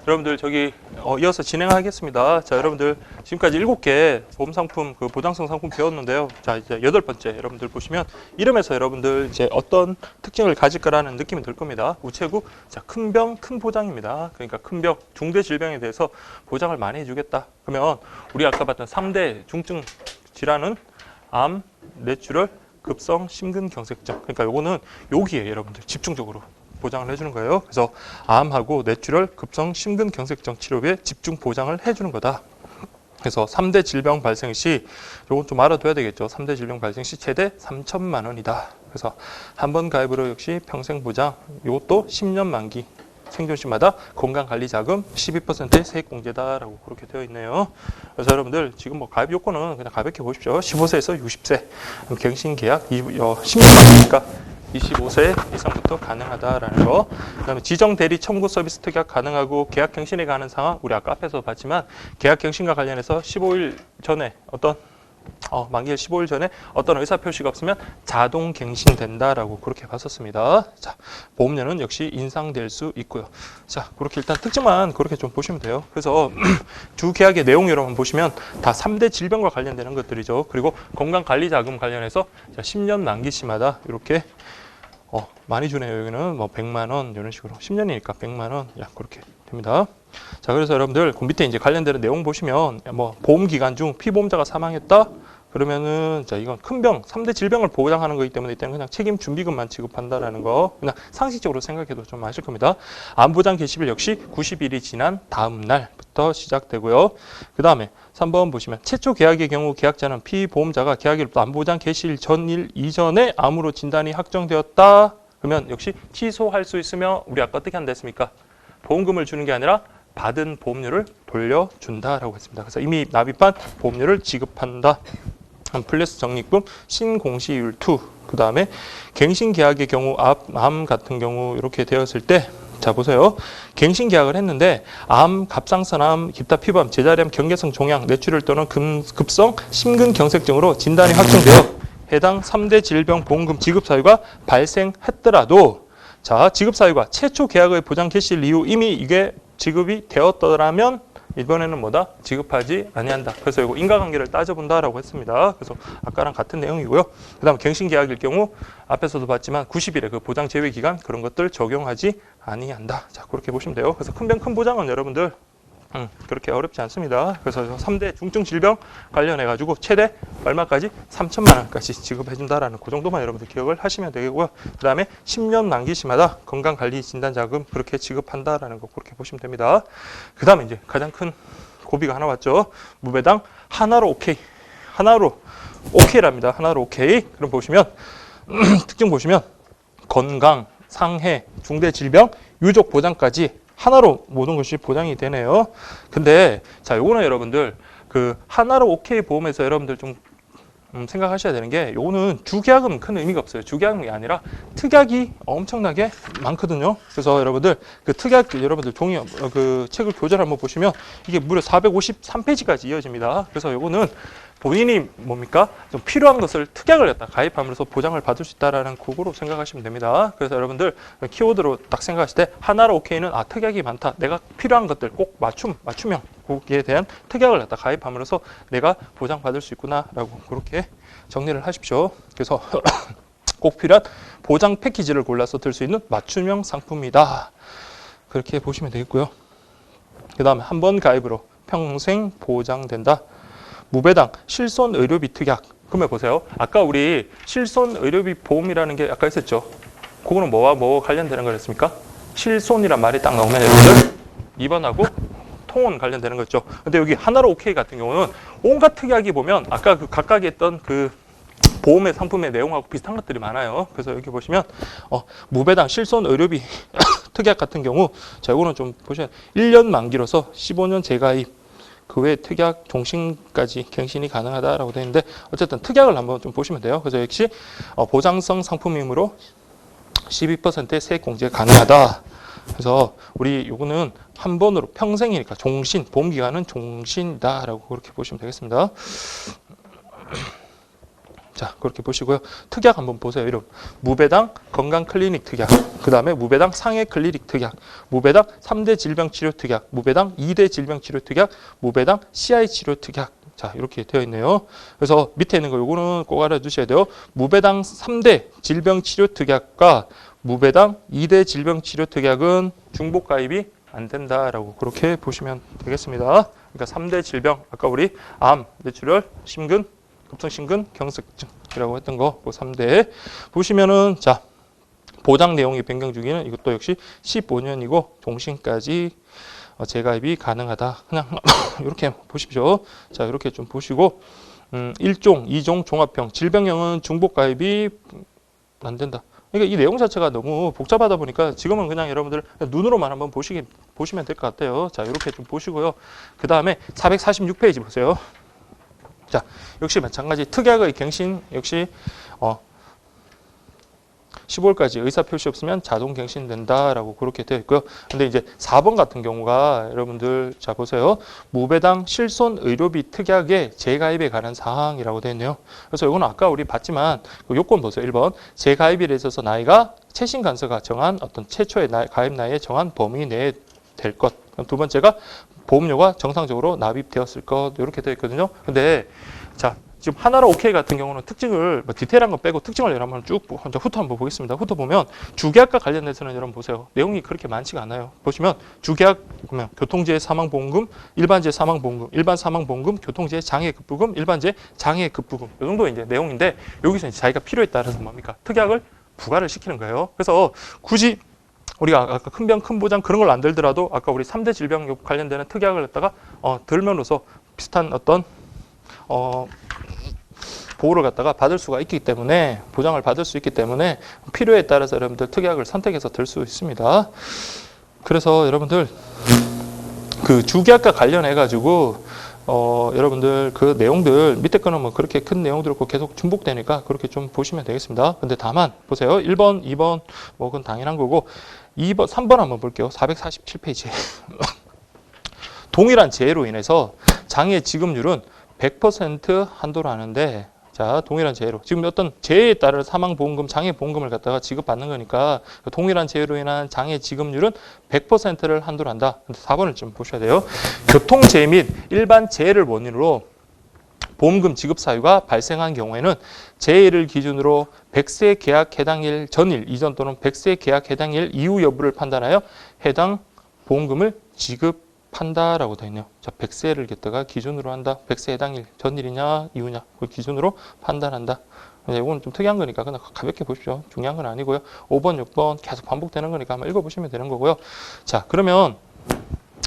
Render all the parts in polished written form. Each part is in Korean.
여러분들 저기 이어서 진행하겠습니다. 자, 여러분들 지금까지 7개 보험 상품 그 보장성 상품 배웠는데요. 자, 이제 8번째 여러분들 보시면 이름에서 여러분들 이제 어떤 특징을 가질 거라는 느낌이 들 겁니다. 우체국, 자, 큰 병, 큰 보장입니다. 그러니까 큰 병, 중대 질병에 대해서 보장을 많이 해주겠다. 그러면 우리 아까 봤던 3대 중증 질환은 암, 뇌출혈, 급성 심근경색증. 그러니까 요거는 여기에 여러분들 집중적으로 보장을 해주는 거예요. 그래서 암하고 뇌출혈, 급성 심근경색증 치료에 집중 보장을 해주는 거다. 그래서 3대 질병 발생 시 요건 좀 알아둬야 되겠죠. 3대 질병 발생 시 최대 3천만 원이다. 그래서 한 번 가입으로 역시 평생 보장. 이것도 10년 만기. 생존 시마다 건강관리자금 12%의 세액공제다라고 그렇게 되어 있네요. 그래서 여러분들 지금 뭐 가입 요건은 그냥 가볍게 보십시오. 15세에서 60세 갱신계약 10년만이니까 25세 이상부터 가능하다라는 거. 그다음에 지정대리 청구 서비스 특약 가능하고 계약 갱신에 관한 상황 우리 아까 앞에서 봤지만 계약 갱신과 관련해서 15일 전에 어떤 만기일 15일 전에 어떤 의사 표시가 없으면 자동 갱신된다라고 그렇게 봤었습니다. 자, 보험료는 역시 인상될 수 있고요. 자, 그렇게 일단 특징만 그렇게 좀 보시면 돼요. 그래서 주 계약의 내용 여러분 보시면 다 3대 질병과 관련되는 것들이죠. 그리고 건강관리자금 관련해서 10년 만기 시마다 이렇게 많이 주네요. 여기는 뭐 100만 원 이런 식으로 10년이니까 100만 원 약 그렇게 됩니다. 자, 그래서 여러분들 그 밑에 이제 관련되는 내용 보시면 뭐 보험 기간 중 피보험자가 사망했다 그러면은 자 이건 큰 병 3대 질병을 보장하는 거기 때문에 이때는 그냥 책임 준비금만 지급한다라는 거 그냥 상식적으로 생각해도 좀 아실 겁니다. 암 보장 개시일 역시 90일이 지난 다음 날부터 시작되고요. 그 다음에 3번 보시면 최초 계약의 경우 계약자는 피보험자가 계약일 암 보장 개시일 전일 이전에 암으로 진단이 확정되었다. 그러면 역시 취소할 수 있으며 우리 아까 어떻게 한다 했습니까? 보험금을 주는 게 아니라 받은 보험료를 돌려준다라고 했습니다. 그래서 이미 납입한 보험료를 지급한다. 플러스 적립금 신공시율 2. 그 다음에 갱신계약의 경우 암 같은 경우 이렇게 되었을 때 자 보세요. 갱신계약을 했는데 암, 갑상선암, 기타 피부암, 제자리암, 경계성 종양, 뇌출혈 또는 급성 심근경색증으로 진단이 확정되어 해당 3대 질병 보험금 지급 사유가 발생했더라도 자 지급 사유가 최초 계약의 보장 개시일 이후 이미 이게 지급이 되었더라면 이번에는 뭐다? 지급하지 아니한다. 그래서 이거 인과관계를 따져본다라고 했습니다. 그래서 아까랑 같은 내용이고요. 그 다음 갱신계약일 경우 앞에서도 봤지만 90일의 그 보장 제외 기간 그런 것들 적용하지 아니한다. 자 그렇게 보시면 돼요. 그래서 큰 병 큰 보장은 여러분들 그렇게 어렵지 않습니다. 그래서 3대 중증 질병 관련해가지고 최대 얼마까지? 3천만 원까지 지급해준다라는 그 정도만 여러분들 기억을 하시면 되고요. 그 다음에 10년 만기 시마다 건강관리진단자금 그렇게 지급한다라는 거 그렇게 보시면 됩니다. 그 다음에 이제 가장 큰 고비가 하나 왔죠. 무배당 하나로 오케이. 하나로 오케이랍니다. 하나로 오케이. 그럼 보시면 특징 보시면 건강, 상해, 중대 질병, 유족 보장까지 하나로 모든 것이 보장이 되네요. 근데 자 요거는 여러분들 그 하나로 오케이 보험에서 여러분들 좀 생각하셔야 되는 게 요거는 주계약은 큰 의미가 없어요. 주계약이 아니라 특약이 엄청나게 많거든요. 그래서 여러분들 그 특약 여러분들 종이 그 책을 교재를 한번 보시면 이게 무려 453페이지까지 이어집니다. 그래서 요거는 본인이 뭡니까? 좀 필요한 것을 특약을 갖다 가입함으로써 보장을 받을 수 있다라는 그거로 생각하시면 됩니다. 그래서 여러분들 키워드로 딱 생각하실 때 하나로 오케이는 특약이 많다. 내가 필요한 것들 꼭 맞춤형 거기에 대한 특약을 갖다 가입함으로써 내가 보장받을 수 있구나라고 그렇게 정리를 하십시오. 그래서 꼭 필요한 보장 패키지를 골라서 들 수 있는 맞춤형 상품이다. 그렇게 보시면 되겠고요. 그 다음에 한 번 가입으로 평생 보장된다. 무배당 실손 의료비 특약. 그러면 보세요. 아까 우리 실손 의료비 보험이라는 게 아까 있었죠. 그거는 뭐와 뭐 관련되는 거였습니까? 실손이란 말이 딱 나오면 여러분들 2번하고 통원 관련되는 거죠. 근데 여기 하나로 오케이 같은 경우는 온갖 특약이 보면 아까 그 각각에 있던 그 보험의 상품의 내용하고 비슷한 것들이 많아요. 그래서 여기 보시면 무배당 실손 의료비 특약 같은 경우 자 이거는 좀 보시면 1년 만기로서 15년 재가입 그 외에 특약 종신까지 갱신이 가능하다라고 되어 있는데 어쨌든 특약을 한번 좀 보시면 돼요. 그래서 역시 보장성 상품이므로 12%의 세액 공제 가능하다. 그래서 우리 요거는 한 번으로 평생이니까 종신 보험 기간은 종신이다라고 그렇게 보시면 되겠습니다. 자, 그렇게 보시고요. 특약 한번 보세요. 이름. 무배당 건강클리닉 특약. 그 다음에 무배당 상해 클리닉 특약. 무배당 3대 질병치료 특약. 무배당 2대 질병치료 특약. 무배당 CI 치료 특약. 자, 이렇게 되어 있네요. 그래서 밑에 있는 거 요거는 꼭 알아두셔야 돼요. 무배당 3대 질병치료 특약과 무배당 2대 질병치료 특약은 중복 가입이 안 된다라고 그렇게 보시면 되겠습니다. 그러니까 3대 질병, 아까 우리 암, 뇌출혈, 심근, 급성심근, 경색증이라고 했던 거, 그 3대 보시면은 자 보장 내용이 변경 중에는 이것도 역시 15년이고 종신까지 재가입이 가능하다. 그냥 이렇게 보십시오. 자 이렇게 좀 보시고 1종, 2종 종합형, 질병형은 중복 가입이 안 된다. 그러니까 이 내용 자체가 너무 복잡하다 보니까 지금은 그냥 여러분들 눈으로만 한번 보시면 될 것 같아요. 자 이렇게 좀 보시고요. 그 다음에 446페이지 보세요. 자, 역시 마찬가지 특약의 갱신 역시 15월까지 의사 표시 없으면 자동 갱신된다라고 그렇게 되어 있고요. 근데 이제 4번 같은 경우가 여러분들 자 보세요. 무배당 실손 의료비 특약의 재가입에 관한 사항이라고 되어 있네요. 그래서 이거는 아까 우리 봤지만 그 요건 보세요. 1번 재가입에 있어서 나이가 최신 간서가 정한 어떤 최초의 가입 나이에 정한 범위 내에 될 것. 두 번째가 보험료가 정상적으로 납입되었을 것 이렇게 되어 있거든요. 근데 자 지금 하나로 오케이 같은 경우는 특징을 뭐 디테일한 거 빼고 특징을 여러분 쭉 후터 한번 보겠습니다. 후터 보면 주계약과 관련돼서는 여러분 보세요. 내용이 그렇게 많지가 않아요. 보시면 주계약 보면 교통재해 사망보험금, 일반재해 사망보험금, 일반 사망보험금, 교통재해 장애급부금, 일반재해 장애급부금 이 정도 이제 내용인데 여기서 이제 자기가 필요에 따라서 뭡니까 특약을 부과를 시키는 거예요. 그래서 굳이 우리가 아까 큰 병, 큰 보장 그런 걸 안 들더라도 아까 우리 3대 질병 관련되는 특약을 갖다가 들면으로써 비슷한 어떤 보호를 갖다가 받을 수가 있기 때문에 보장을 받을 수 있기 때문에 필요에 따라서 여러분들 특약을 선택해서 들 수 있습니다. 그래서 여러분들 그 주계약과 관련해 가지고 여러분들 그 내용들 밑에 거는 뭐 그렇게 큰 내용들 없고 계속 중복되니까 그렇게 좀 보시면 되겠습니다. 근데 다만 보세요. 1번, 2번 뭐 그건 당연한 거고 2번, 3번 한번 볼게요. 447페이지. 동일한 재해로 인해서 장애 지급률은 100% 한도로 하는데 자 동일한 재해로 지금 어떤 재해에 따른 사망보험금, 장애보험금을 갖다가 지급받는 거니까 동일한 재해로 인한 장애 지급률은 100%를 한도로 한다. 근데 4번을 좀 보셔야 돼요. 교통재해 및 일반 재해를 원인으로 보험금 지급 사유가 발생한 경우에는 재해를 기준으로 100세 계약 해당일 전일 이전 또는 100세 계약 해당일 이후 여부를 판단하여 해당 보험금을 지급한다라고 되어 있네요. 자, 100세를 갖다가 기준으로 한다. 100세 해당일 전일이냐 이후냐 그걸 기준으로 판단한다. 이건 좀 특이한 거니까 그냥 가볍게 보십시오. 중요한 건 아니고요. 5번, 6번 계속 반복되는 거니까 한번 읽어보시면 되는 거고요. 자, 그러면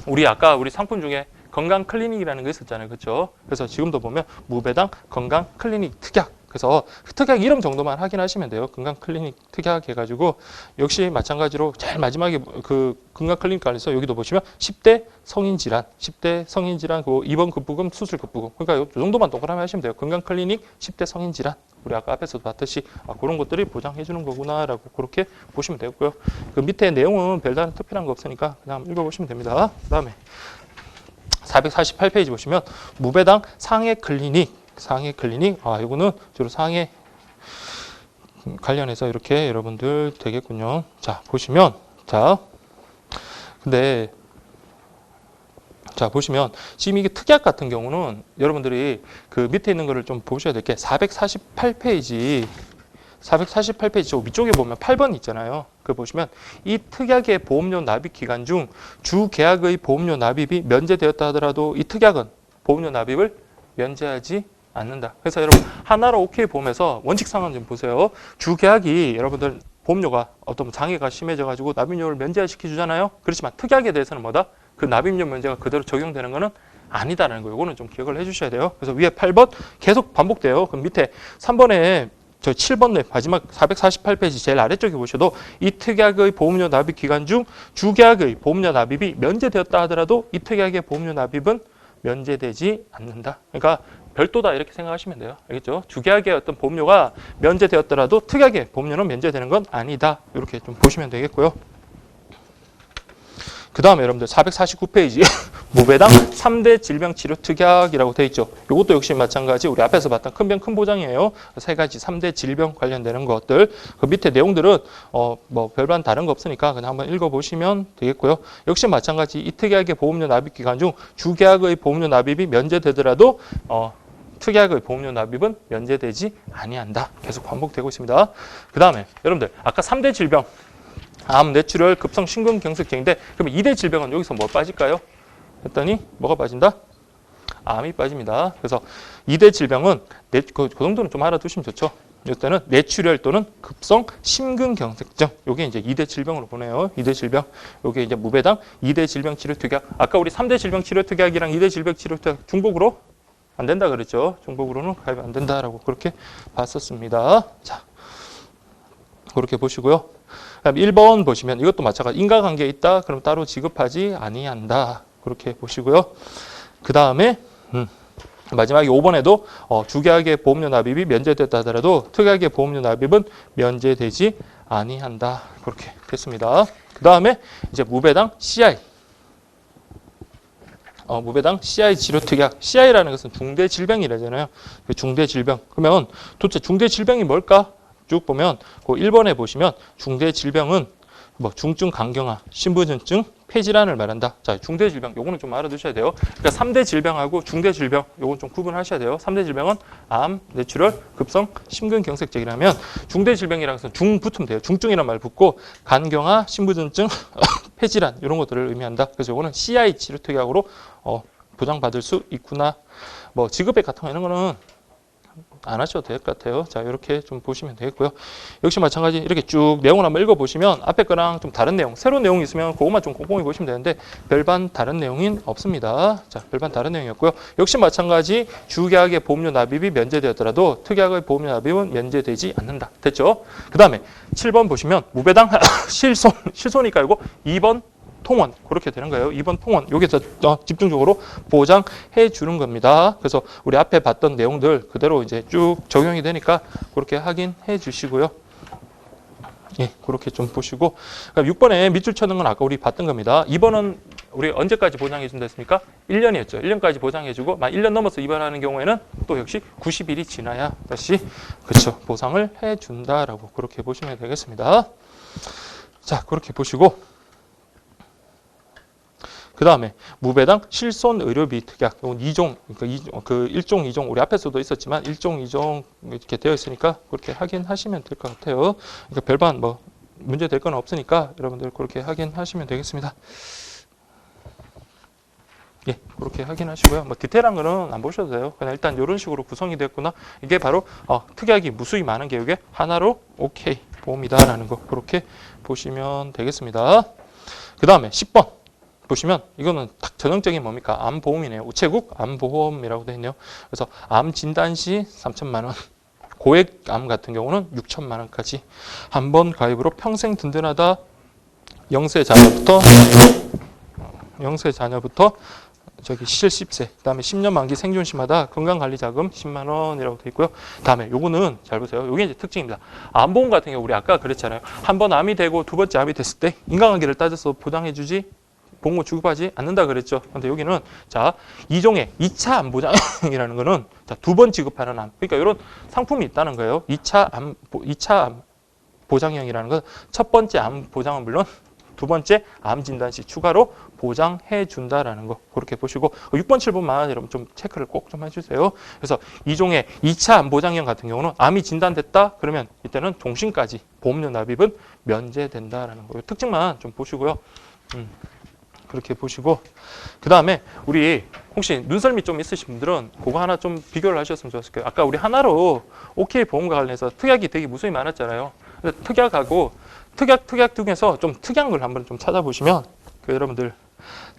우리 아까 우리 상품 중에 건강 클리닉이라는 거 있었잖아요. 그렇죠? 그래서 지금도 보면 무배당 건강 클리닉 특약. 그래서 특약 이름 정도만 확인하시면 돼요. 건강 클리닉 특약 해가지고 역시 마찬가지로 제일 마지막에 그 건강 클리닉 관련해서 여기도 보시면 10대 성인 질환, 10대 성인 질환 그 입원 급부금, 수술 급부금. 그러니까 이 정도만 동그라미 하시면 돼요. 건강 클리닉 10대 성인 질환. 우리 아까 앞에서도 봤듯이 그런 것들이 보장해 주는 거구나라고 그렇게 보시면 되고요. 그 밑에 내용은 별다른 특별한 거 없으니까 그냥 읽어보시면 됩니다. 그다음에 448페이지 보시면 무배당 상해 클리닉, 이거는 주로 상해 관련해서 이렇게 여러분들 되겠군요. 자, 보시면 근데 보시면 지금 이게 특약 같은 경우는 여러분들이 그 밑에 있는 거를 좀 보셔야 될 게 448페이지 저 위쪽에 보면 8번 있잖아요. 그 보시면 이 특약의 보험료 납입 기간 중 주 계약의 보험료 납입이 면제되었다 하더라도 이 특약은 보험료 납입을 면제하지 않는다. 그래서 여러분 하나로 오케이 보면서 원칙상은 좀 보세요. 주 계약이 여러분들 보험료가 어떤 장애가 심해져 가지고 납입료를 면제시켜 주잖아요. 그렇지만 특약에 대해서는 뭐다? 그 납입료 면제가 그대로 적용되는 거는 아니다라는 거. 이거는 좀 기억을 해 주셔야 돼요. 그래서 위에 8번 계속 반복돼요. 그럼 밑에 3번에 저 7번 마지막 448페이지 제일 아래쪽에 보셔도 이 특약의 보험료 납입 기간 중 주계약의 보험료 납입이 면제되었다 하더라도 이 특약의 보험료 납입은 면제되지 않는다. 그러니까 별도다 이렇게 생각하시면 돼요. 알겠죠? 주계약의 어떤 보험료가 면제되었더라도 특약의 보험료는 면제되는 건 아니다. 이렇게 좀 보시면 되겠고요. 그 다음에 여러분들 449페이지 무배당 3대 질병 치료 특약이라고 되어 있죠. 이것도 역시 마찬가지 우리 앞에서 봤던 큰 병 큰 보장이에요. 세 가지 3대 질병 관련되는 것들. 그 밑에 내용들은 뭐 별반 다른 거 없으니까 그냥 한번 읽어보시면 되겠고요. 역시 마찬가지 이 특약의 보험료 납입 기간 중 주계약의 보험료 납입이 면제되더라도 특약의 보험료 납입은 면제되지 아니한다. 계속 반복되고 있습니다. 그 다음에 여러분들 아까 3대 질병 암, 뇌출혈, 급성 심근경색증인데 그러면 2대 질병은 여기서 뭐 빠질까요? 했더니 뭐가 빠진다? 암이 빠집니다. 그래서 2대 질병은 그 정도는 좀 알아두시면 좋죠. 이때는 뇌출혈 또는 급성 심근경색증. 요게 이제 2대 질병으로 보내요. 2대 질병. 요게 이제 무배당 2대 질병 치료 특약. 아까 우리 3대 질병 치료 특약이랑 2대 질병 치료 특약 중복으로 안 된다 그랬죠. 중복으로는 가입 안 된다라고 그렇게 봤었습니다. 자, 그렇게 보시고요. 그다음 1번 보시면 이것도 마찬가지. 인과관계 있다. 그럼 따로 지급하지 아니한다. 그렇게 보시고요. 그 다음에 마지막에 5번에도 주계약의 보험료 납입이 면제됐다 하더라도 특약의 보험료 납입은 면제되지 아니한다. 그렇게 됐습니다. 그 다음에 이제 무배당 CI. 무배당 CI 치료 특약. CI라는 것은 중대 질병이라잖아요. 중대 질병. 그러면 도대체 중대 질병이 뭘까? 쭉 보면 그 1번에 보시면 중대 질병은 뭐 중증 간경화, 신부전증, 폐질환을 말한다. 자, 중대 질병 요거는 좀 알아두셔야 돼요. 그러니까 3대 질병하고 중대 질병 요건 좀 구분하셔야 돼요. 3대 질병은 암, 뇌출혈, 급성 심근경색증이라면 중대 질병이라는 것은 중 붙으면 돼요. 중증이란 말 붙고 간경화, 신부전증, 폐질환 이런 것들을 의미한다. 그래서 요거는 CI 치료 특약으로 보장받을 수 있구나. 뭐 지급액 같은 거 이런 거는 안 하셔도 될 것 같아요. 자, 이렇게 좀 보시면 되겠고요. 역시 마찬가지 이렇게 쭉 내용을 한번 읽어보시면 앞에 거랑 좀 다른 내용, 새로운 내용이 있으면 그것만 좀 꼼꼼히 보시면 되는데 별반 다른 내용은 없습니다. 자, 별반 다른 내용이었고요. 역시 마찬가지 주계약의 보험료 납입이 면제되었더라도 특약의 보험료 납입은 면제되지 않는다. 됐죠? 그 다음에 7번 보시면 무배당 실손이니까 이거 2번 통원 그렇게 되는 거예요. 2번 통원 여기서 집중적으로 보장해 주는 겁니다. 그래서 우리 앞에 봤던 내용들 그대로 이제 쭉 적용이 되니까 그렇게 확인해 주시고요. 예, 그렇게 좀 보시고 6번에 밑줄 쳐는 건 아까 우리 봤던 겁니다. 2번은 우리 언제까지 보장해 준다 했습니까? 1년이었죠. 1년까지 보장해 주고 만 1년 넘어서 입원하는 경우에는 또 역시 90일이 지나야 다시 그렇죠. 보상을 해 준다라고 그렇게 보시면 되겠습니다. 자, 그렇게 보시고 그 다음에 무배당 실손 의료비 특약 이건 2종 그러니까 그 1종 2종 우리 앞에서도 있었지만 1종 2종 이렇게 되어 있으니까 그렇게 확인하시면 될 것 같아요. 그러니까 별반 뭐 문제 될 건 없으니까 여러분들 그렇게 확인하시면 되겠습니다. 예, 그렇게 확인하시고요. 뭐 디테일한 거는 안 보셔도 돼요. 그냥 일단 이런 식으로 구성이 됐구나. 이게 바로 특약이 무수히 많은 계획의 하나로 오케이 보험이다라는 거 그렇게 보시면 되겠습니다. 그 다음에 10번. 보시면 이거는 딱 전형적인 뭡니까? 암보험이네요. 우체국 암보험이라고 되어 있네요. 그래서 암 진단 시 3천만 원, 고액암 같은 경우는 6천만 원까지 한 번 가입으로 평생 든든하다. 영세 자녀부터 저기 70세, 그다음에 10년 만기 생존시마다 건강관리자금 10만 원이라고 되어 있고요. 다음에 요거는 잘 보세요. 요게 이제 특징입니다. 암보험 같은 경우 우리 아까 그랬잖아요. 한 번 암이 되고 두 번째 암이 됐을 때 인과관계를 따져서 보장해주지. 보험료 지급하지 않는다 그랬죠. 근데 여기는 자, 2종의 2차 암 보장이라는 거는 자, 2번 지급하는 암. 그러니까 이런 상품이 있다는 거예요. 2차 암 보장형이라는 건 첫 번째 암 보장은 물론 두 번째 암 진단 시 추가로 보장해 준다라는 거 그렇게 보시고 6번, 7번만 여러분 좀 체크를 꼭 좀 해주세요. 그래서 2종의 2차 암 보장형 같은 경우는 암이 진단됐다 그러면 이때는 종신까지 보험료 납입은 면제된다라는 거 특징만 좀 보시고요. 그렇게 보시고 그 다음에 우리 혹시 눈썰미 좀 있으신 분들은 그거 하나 좀 비교를 하셨으면 좋았을 거예요. 아까 우리 하나로 OK 보험과 관련해서 특약이 되게 무수히 많았잖아요. 특약하고 특약 중에서 좀 특이한 걸 한번 좀 찾아보시면 그 여러분들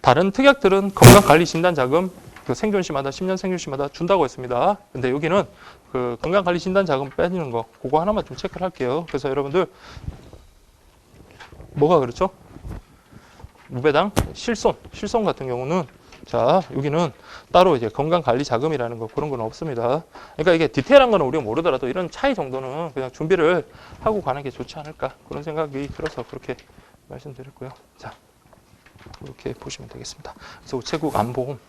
다른 특약들은 건강관리진단자금 그 생존시마다 10년 생존시마다 준다고 했습니다. 근데 여기는 그 건강관리진단자금 빼주는 거 그거 하나만 좀 체크를 할게요. 그래서 여러분들 뭐가 그렇죠? 무배당 실손 같은 경우는 자 여기는 따로 이제 건강관리 자금이라는 거 그런 건 없습니다. 그러니까 이게 디테일한 거는 우리가 모르더라도 이런 차이 정도는 그냥 준비를 하고 가는 게 좋지 않을까 그런 생각이 들어서 그렇게 말씀드렸고요. 자 이렇게 보시면 되겠습니다. 그래서 우체국 암보험.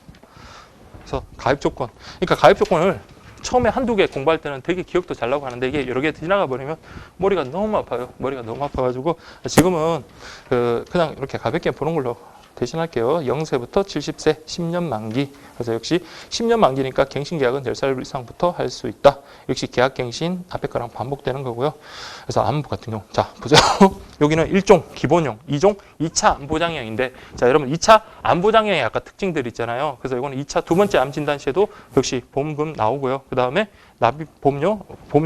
그래서 가입 조건. 그러니까 가입 조건을 처음에 한두 개 공부할 때는 되게 기억도 잘 나고 하는데 이게 여러 개 지나가 버리면 머리가 너무 아파요. 머리가 너무 아파가지고 지금은 그냥 이렇게 가볍게 보는 걸로 대신할게요. 0세부터 70세 10년 만기. 그래서 역시 10년 만기니까 갱신 계약은 10살 이상부터 할 수 있다. 역시 계약 갱신 앞에 거랑 반복되는 거고요. 그래서 암보 같은 경우. 자, 보세요. 여기는 1종 기본형, 2종 2차 암보장형인데 자, 여러분 2차 암보장형의 아까 특징들 있잖아요. 그래서 이거는 2차 두 번째 암 진단 시에도 역시 보험금 나오고요. 그다음에 납입 보험료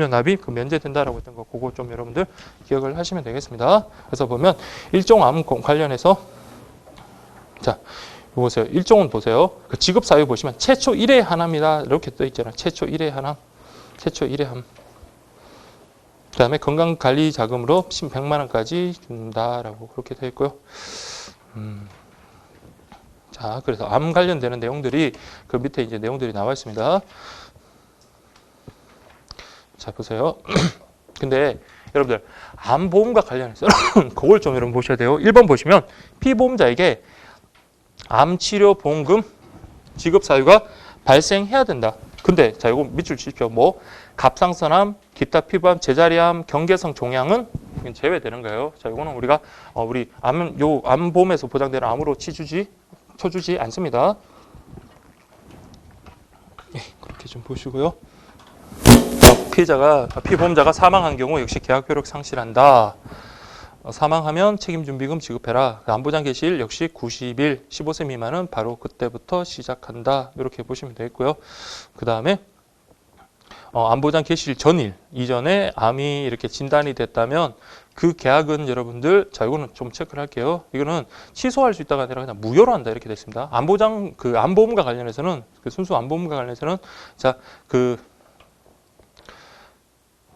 납입 면제된다라고 했던 거 그거 좀 여러분들 기억을 하시면 되겠습니다. 그래서 보면 1종 암 관련해서 자, 보세요. 1종은 보세요. 그 지급 사유 보시면 최초 1회 한암이다. 이렇게 떠 있잖아요. 최초 1회 한암. 최초 1회 함. 그 다음에 건강관리 자금으로 100만 원까지 준다라고 그렇게 되어 있고요. 자, 그래서 암 관련되는 내용들이 그 밑에 이제 내용들이 나와 있습니다. 자, 보세요. 근데 여러분들 암보험과 관련해서는 그걸 좀 여러분 보셔야 돼요. 1번 보시면 피보험자에게 암치료 보험금 지급 사유가 발생해야 된다. 근데 자, 이거 밑줄 치십시오. 뭐 갑상선암, 기타 피부암, 제자리암, 경계성 종양은 제외되는 거예요. 자, 이거는 우리가 우리 암보험에서 보장되는 암으로 쳐주지 않습니다. 예, 그렇게 좀 보시고요. 피보험자가 사망한 경우 역시 계약 효력 상실한다. 사망하면 책임준비금 지급해라. 암보장 개시일 역시 90일, 15세 미만은 바로 그때부터 시작한다. 이렇게 보시면 되겠고요. 그 다음에 암보장 개시일 전일 이전에 암이 이렇게 진단이 됐다면 그 계약은 여러분들 자 이거는 좀 체크를 할게요. 이거는 취소할 수 있다가 아니라 그냥 무효로 한다 이렇게 됐습니다. 암보험과 관련해서는 순수 암보험과 관련해서는 자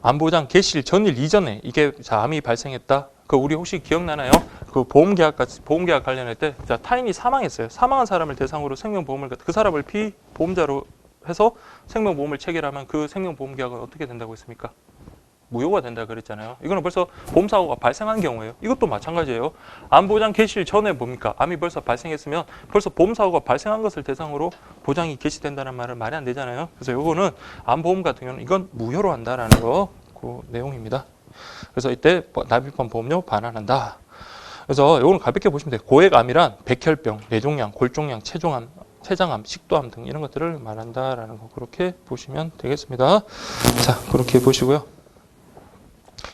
암보장 개시일 전일 이전에 이게 암이 발생했다. 그 우리 혹시 기억나나요? 그 보험 계약 관련할 때 자, 타인이 사망했어요. 사망한 사람을 대상으로 생명보험을 그 사람을 피보험자로 해서 생명보험을 체결하면 그 생명보험 계약은 어떻게 된다고 했습니까? 무효가 된다 그랬잖아요. 이거는 벌써 보험사고가 발생한 경우예요. 이것도 마찬가지예요. 암보장 개시일 전에 뭡니까? 암이 벌써 발생했으면 벌써 보험사고가 발생한 것을 대상으로 보장이 개시된다는 말은 말이 안 되잖아요. 그래서 이거는 암보험 같은 경우는 이건 무효로 한다라는 거 그 내용입니다. 그래서 이때 납입한 보험료 반환한다. 그래서 이거는 가볍게 보시면 돼요. 고액암이란 백혈병, 뇌종양, 골종양, 췌장암, 식도암 등 이런 것들을 말한다라는 거 그렇게 보시면 되겠습니다. 자, 그렇게 보시고요.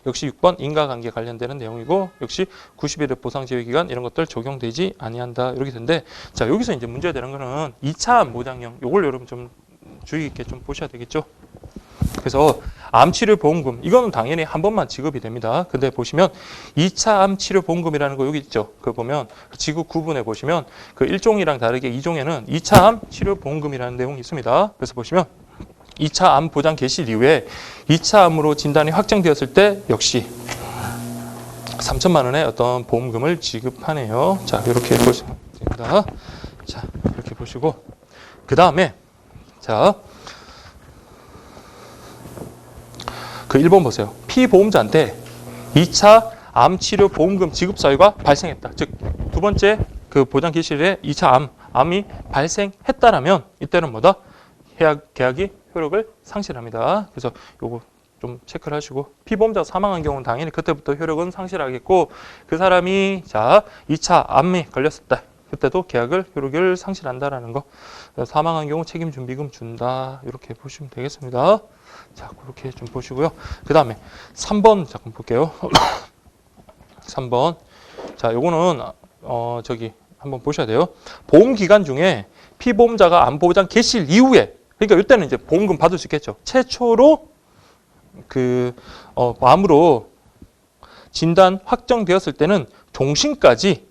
역시 6번 인과관계 관련되는 내용이고 역시 90일의 보상제외기간 이런 것들 적용되지 아니한다 이렇게 되는데 자 여기서 이제 문제가 되는 거는 2차 암보장형 요걸 여러분 좀 주의 깊게 좀 보셔야 되겠죠. 그래서 암치료 보험금 이거는 당연히 한 번만 지급이 됩니다. 근데 보시면 2차 암치료 보험금이라는 거 여기 있죠. 그거 보면 지급 구분에 보시면 그 1종이랑 다르게 2종에는 2차 암 치료 보험금이라는 내용이 있습니다. 그래서 보시면 2차 암 보장 개시 이후에 2차 암으로 진단이 확정되었을 때 역시 3천만 원의 어떤 보험금을 지급하네요. 자, 이렇게 보시면 됩니다. 자, 이렇게 보시고 그 다음에 자, 그 1번 보세요. 피보험자한테 2차 암 치료 보험금 지급 사유가 발생했다. 즉, 두 번째 그 보장 개시일에 2차 암이 발생했다라면 이때는 뭐다? 계약이 효력을 상실합니다. 그래서 요거 좀 체크를 하시고 피보험자가 사망한 경우는 당연히 그때부터 효력은 상실하겠고 그 사람이 자 2차 암이 걸렸을 때 그때도 효력을 상실한다라는 거. 사망한 경우 책임준비금 준다. 이렇게 보시면 되겠습니다. 자, 그렇게 좀 보시고요. 그 다음에 3번 잠깐 볼게요. 3번. 자, 요거는 저기 한번 보셔야 돼요. 보험 기간 중에 피보험자가 암보장 개시일 이후에 그러니까 이때는 이제 보험금 받을 수 있겠죠. 최초로 암으로 진단 확정되었을 때는 종신까지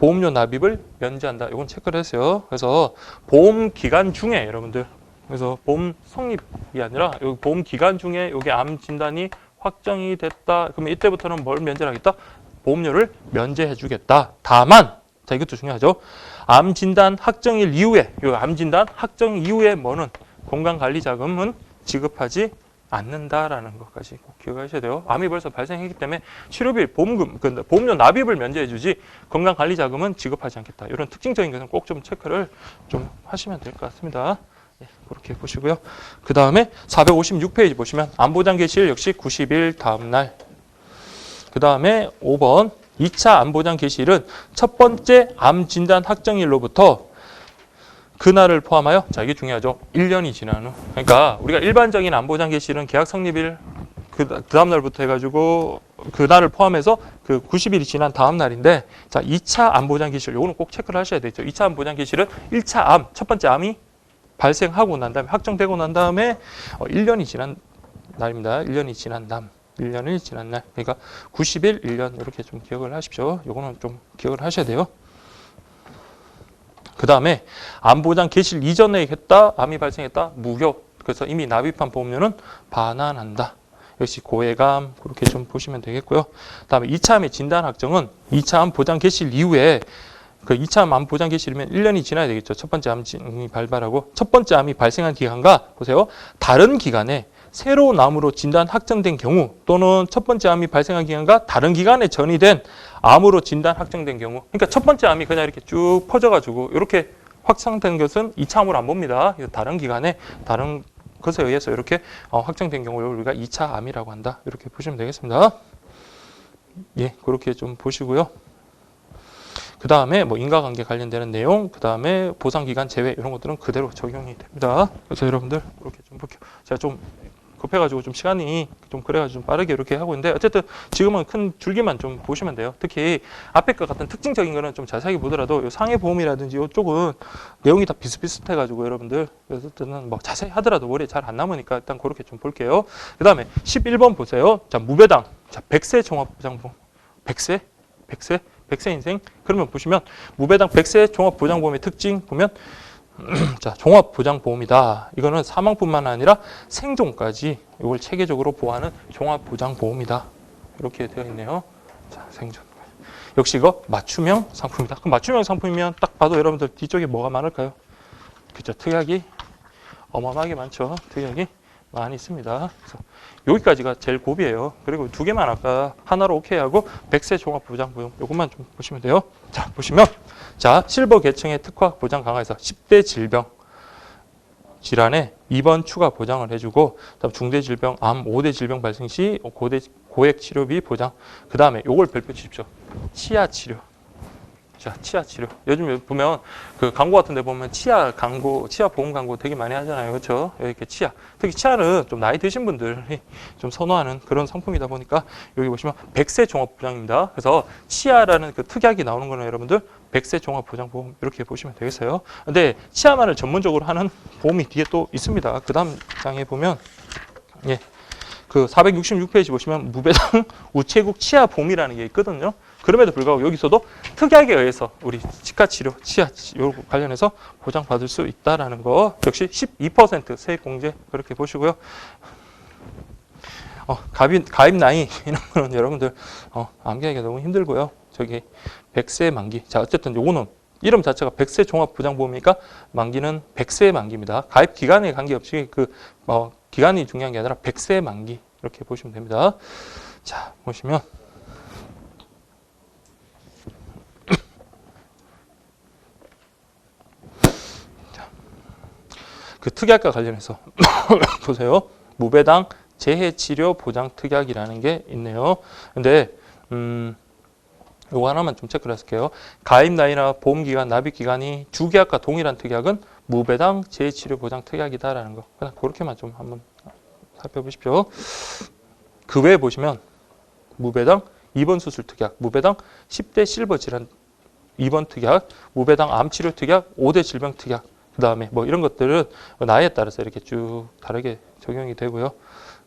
보험료 납입을 면제한다. 이건 체크를 했어요. 그래서 보험 기간 중에 여러분들 그래서 보험 성립이 아니라 여기 보험 기간 중에 여기 암 진단이 확정이 됐다. 그러면 이때부터는 뭘 면제를 하겠다? 보험료를 면제해 주겠다. 다만 자 이것도 중요하죠. 암 진단 확정일 이후에 이 암 진단 확정 이후에 뭐는 건강관리 자금은 지급하지 않는다라는 것까지 꼭 기억하셔야 돼요. 암이 벌써 발생했기 때문에 치료비, 보험금, 보험료 납입을 면제해주지 건강관리자금은 지급하지 않겠다. 이런 특징적인 것은 꼭 좀 체크를 좀 하시면 될 것 같습니다. 예, 그렇게 보시고요. 그 다음에 456페이지 보시면 암보장 개시일 역시 90일 다음 날. 그 다음에 5번 2차 암보장 개시일은 첫 번째 암 진단 확정일로부터 그날을 포함하여, 자 이게 중요하죠. 1년이 지난 후. 그러니까 우리가 일반적인 암보장 개시일은 계약 성립일 그 다음 날부터 해가지고 그날을 포함해서 그 90일이 지난 다음 날인데, 자 2차 암보장 개시일 요거는 꼭 체크를 하셔야 되죠. 2차 암보장 개시일은 1차 암, 첫 번째 암이 발생하고 난 다음에 확정되고 난 다음에 1년이 지난 날입니다. 1년이 지난 날. 1년이 지난 날. 그러니까 90일, 1년 이렇게 좀 기억을 하십시오. 요거는 좀 기억을 하셔야 돼요. 그 다음에 암보장 개시일 이전에 했다, 암이 발생했다, 무효. 그래서 이미 납입한 보험료는 반환한다. 역시 고해감 그렇게 좀 보시면 되겠고요. 그 다음에 2차 암의 진단 확정은 2차 암 보장 개시일 이후에 그 2차 암 보장 개시일이면 1년이 지나야 되겠죠. 첫 번째 암이 발발하고 첫 번째 암이 발생한 기간과 보세요. 다른 기간에 새로운 암으로 진단 확정된 경우 또는 첫 번째 암이 발생한 기간과 다른 기간에 전이된 암으로 진단 확정된 경우, 그러니까 첫 번째 암이 그냥 이렇게 쭉 퍼져가지고 이렇게 확정된 것은 2차 암으로 안 봅니다. 다른 기간에 다른 것에 의해서 이렇게 확정된 경우를 우리가 2차 암이라고 한다. 이렇게 보시면 되겠습니다. 예, 그렇게 좀 보시고요. 그 다음에 뭐 인과관계 관련되는 내용, 그 다음에 보상기간 제외 이런 것들은 그대로 적용이 됩니다. 그래서 여러분들 그렇게 좀 볼게요. 제가 좀 급해가지고 좀 시간이 좀 그래가지고 좀 빠르게 이렇게 하고 있는데 어쨌든 지금은 큰 줄기만 좀 보시면 돼요. 특히 앞에 것 같은 특징적인 거는 좀 자세하게 보더라도 요 상해보험이라든지 이쪽은 내용이 다 비슷비슷해가지고 여러분들 그래서 때는 뭐 자세히 하더라도 머리에 잘 안 남으니까 일단 그렇게 좀 볼게요. 그 다음에 11번 보세요. 자 무배당, 자 100세 종합보장보험, 100세 인생. 그러면 보시면 무배당 100세 종합보장보험의 특징 보면 자 종합보장보험이다. 이거는 사망뿐만 아니라 생존까지 이걸 체계적으로 보호하는 종합보장보험이다. 이렇게 되어 있네요. 자 생존. 역시 이거 맞춤형 상품이다. 그럼 맞춤형 상품이면 딱 봐도 여러분들 뒤쪽에 뭐가 많을까요? 그죠? 특약이 어마어마하게 많죠. 특약이 많이 있습니다. 그래서 여기까지가 제일 고비예요. 그리고 두 개만 아까 하나로 오케이 하고 100세 종합보장보험 요것만 좀 보시면 돼요. 자 보시면 자 실버 계층의 특화 보장 강화해서 10대 질병 질환에 2번 추가 보장을 해주고 그다음 중대 질병, 암 5대 질병 발생 시 고액 치료비 보장. 그 다음에 요걸 별표 치십시오. 치아 치료. 자, 치아 치료. 요즘 보면 그 광고 같은 데 보면 치아 광고, 치아 보험 광고 되게 많이 하잖아요. 그렇죠? 이렇게 치아. 특히 치아는 좀 나이 드신 분들이 좀 선호하는 그런 상품이다 보니까 여기 보시면 100세 종합보장입니다. 그래서 치아라는 그 특약이 나오는 거는 여러분들 100세 종합보장보험 이렇게 보시면 되겠어요. 근데 치아만을 전문적으로 하는 보험이 뒤에 또 있습니다. 그 다음 장에 보면 예. 그 466페이지 보시면 무배당 우체국 치아보험이라는 게 있거든요. 그럼에도 불구하고 여기서도 특약에 의해서 우리 치과치료, 치아 치료 관련해서 보장받을 수 있다는 거 역시 12% 세액공제 그렇게 보시고요. 가입 나이 이런 거는 여러분들 암기하기가 너무 힘들고요. 저기 100세 만기. 자 어쨌든 요거는 이름 자체가 100세 종합보장보험이니까 만기는 100세 만기입니다. 가입 기간에 관계없이 기간이 중요한 게 아니라 100세 만기 이렇게 보시면 됩니다. 자 보시면 그 특약과 관련해서 보세요. 무배당 재해치료 보장 특약이라는 게 있네요. 근데 요거 하나만 좀 체크를 할게요. 가입 나이나 보험기간, 납입기간이 주계약과 동일한 특약은 무배당 재해치료 보장 특약이다라는 거. 그냥 그렇게만 좀 한번 살펴보십시오. 그 외에 보시면 무배당 입원 수술 특약, 무배당 10대 실버 질환 입원 특약, 무배당 암치료 특약, 5대 질병 특약, 그 다음에 뭐 이런 것들은 나이에 따라서 이렇게 쭉 다르게 적용이 되고요.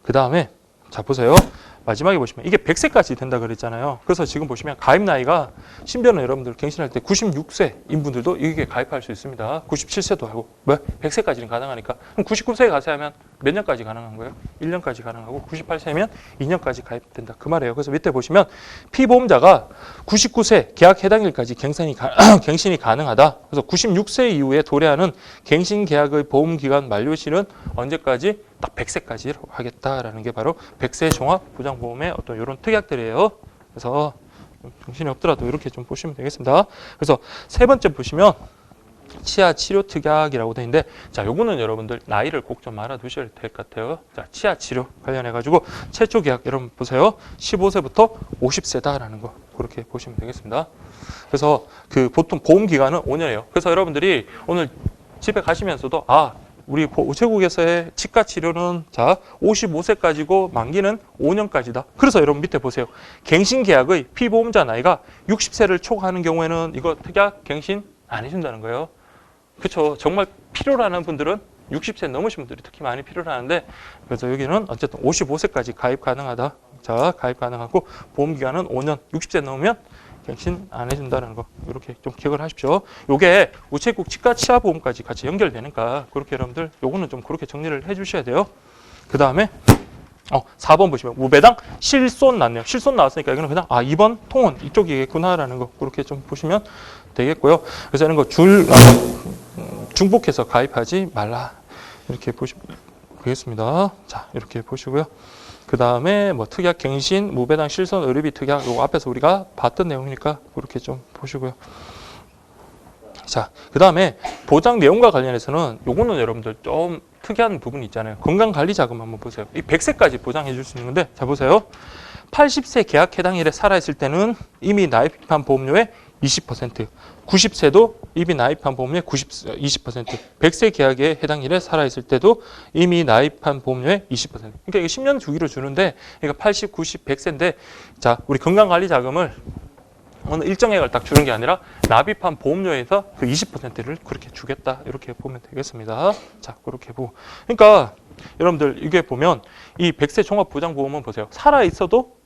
그 다음에 자 보세요. 마지막에 보시면 이게 100세까지 된다 그랬잖아요. 그래서 지금 보시면 가입 나이가 심지어는 여러분들 갱신할 때 96세인 분들도 이게 가입할 수 있습니다. 97세도 하고 왜? 100세까지는 가능하니까. 그럼 99세에 가서 하면 몇 년까지 가능한 거예요? 1년까지 가능하고 98세면 2년까지 가입된다. 그 말이에요. 그래서 밑에 보시면 피보험자가 99세 계약 해당일까지 갱신이 가능하다. 그래서 96세 이후에 도래하는 갱신 계약의 보험기간 만료시는 언제까지? 딱 100세까지 하겠다라는 게 바로 100세 종합보장보험의 어떤 이런 특약들이에요. 그래서 정신이 없더라도 이렇게 좀 보시면 되겠습니다. 그래서 세 번째 보시면 치아 치료 특약이라고 되어 있는데, 자, 요거는 여러분들 나이를 꼭 좀 알아두셔야 될 것 같아요. 자, 치아 치료 관련해 가지고 최초 계약 여러분 보세요. 15세부터 50세다라는 거 그렇게 보시면 되겠습니다. 그래서 그 보통 보험 기간은 5년이에요. 그래서 여러분들이 오늘 집에 가시면서도 우리 우체국에서의 치과 치료는 자 55세까지고 만기는 5년까지다. 그래서 여러분 밑에 보세요. 갱신 계약의 피보험자 나이가 60세를 초과하는 경우에는 이거 특약 갱신 안 해준다는 거예요. 그렇죠. 정말 필요로 하는 분들은 60세 넘으신 분들이 특히 많이 필요로 하는데, 그래서 여기는 어쨌든 55세까지 가입 가능하다. 자, 가입 가능하고 보험 기간은 5년, 60세 넘으면 갱신 안 해준다는 거 이렇게 좀 기억을 하십시오. 요게 우체국 치과 치아 보험까지 같이 연결되니까 그렇게 여러분들 요거는 좀 그렇게 정리를 해주셔야 돼요. 그 다음에 4번 보시면 무배당 실손 나왔네요. 실손 나왔으니까 이거는 그냥 2번 통원 이쪽이겠구나라는 거 그렇게 좀 보시면 되겠고요. 그래서 이런 거 중복해서 가입하지 말라 이렇게 보시면 되겠습니다. 자, 이렇게 보시고요. 그 다음에 뭐 특약 갱신, 무배당 실손 의료비 특약 요거 앞에서 우리가 봤던 내용이니까 그렇게 좀 보시고요. 자, 그 다음에 보장 내용과 관련해서는 요거는 여러분들 좀 특이한 부분이 있잖아요. 건강관리자금 한번 보세요. 이 100세까지 보장해 줄 수 있는 건데, 자 보세요. 80세 계약 해당일에 살아있을 때는 이미 나입한 보험료의 20%, 90세도 이미 나입한 보험료의 20%, 100세 계약에 해당일에 살아있을 때도 이미 나입한 보험료의 20%. 그러니까 이게 10년 주기로 주는데, 그러니까 80, 90, 100세인데, 자, 우리 건강관리자금을 어느 일정액을 딱 주는 게 아니라 납입한 보험료에서 그 20%를 그렇게 주겠다 이렇게 보면 되겠습니다. 자, 그렇게 보고, 그러니까 여러분들 이게 보면 이 100세 종합보장보험은 보세요. 살아 있어도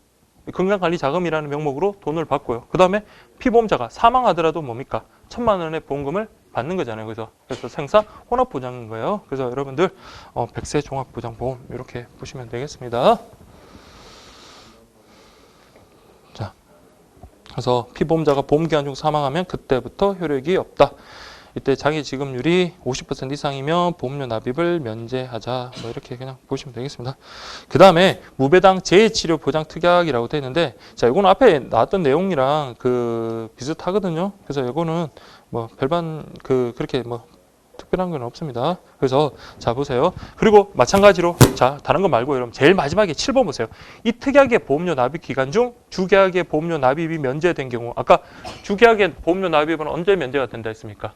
건강관리자금이라는 명목으로 돈을 받고요. 그 다음에 피보험자가 사망하더라도 뭡니까? 1,000만 원의 보험금을 받는 거잖아요. 그래서 생사 혼합보장인 거예요. 그래서 여러분들 100세 종합보장보험 이렇게 보시면 되겠습니다. 자, 그래서 피보험자가 보험기간 중 사망하면 그때부터 효력이 없다. 이때 장기지급률이 50% 이상이면 보험료 납입을 면제하자. 뭐 이렇게 그냥 보시면 되겠습니다. 그 다음에 무배당 재해치료 보장 특약이라고 되어 있는데, 자, 이거는 앞에 나왔던 내용이랑 비슷하거든요. 그래서 이거는 뭐 별반 그렇게 뭐 특별한 건 없습니다. 그래서 자 보세요. 그리고 마찬가지로 자 다른 거 말고 여러분 제일 마지막에 7번 보세요. 이 특약의 보험료 납입 기간 중 주계약의 보험료 납입이 면제된 경우, 아까 주계약의 보험료 납입은 언제 면제가 된다 했습니까?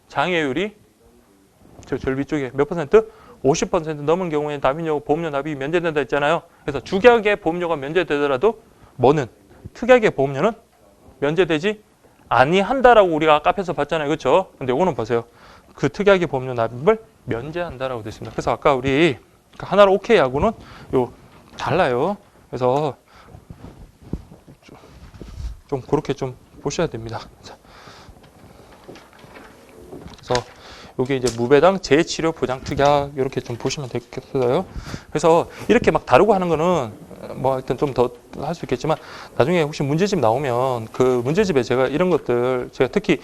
장애율이 저 절비 쪽에 몇 퍼센트? 50% 넘은 경우에 보험료 납입이 면제된다 했잖아요. 그래서 주계약의 보험료가 면제되더라도 뭐는 특약의 보험료는 면제되지 아니한다라고 우리가 아까 앞에서 봤잖아요. 그렇죠? 근데 이거는 보세요. 그 특약의 보험료 납입을 면제한다라고 되어 있습니다. 그래서 아까 우리 하나로 오케이 하고는 요 달라요. 그래서 좀 그렇게 좀 보셔야 됩니다. 그래서 요게 이제 무배당 재치료 보장 특약 이렇게 좀 보시면 되겠어요. 그래서 이렇게 막 다루고 하는 거는 뭐 하여튼 좀 더 할 수 있겠지만 나중에 혹시 문제집 나오면 그 문제집에 제가 이런 것들 제가 특히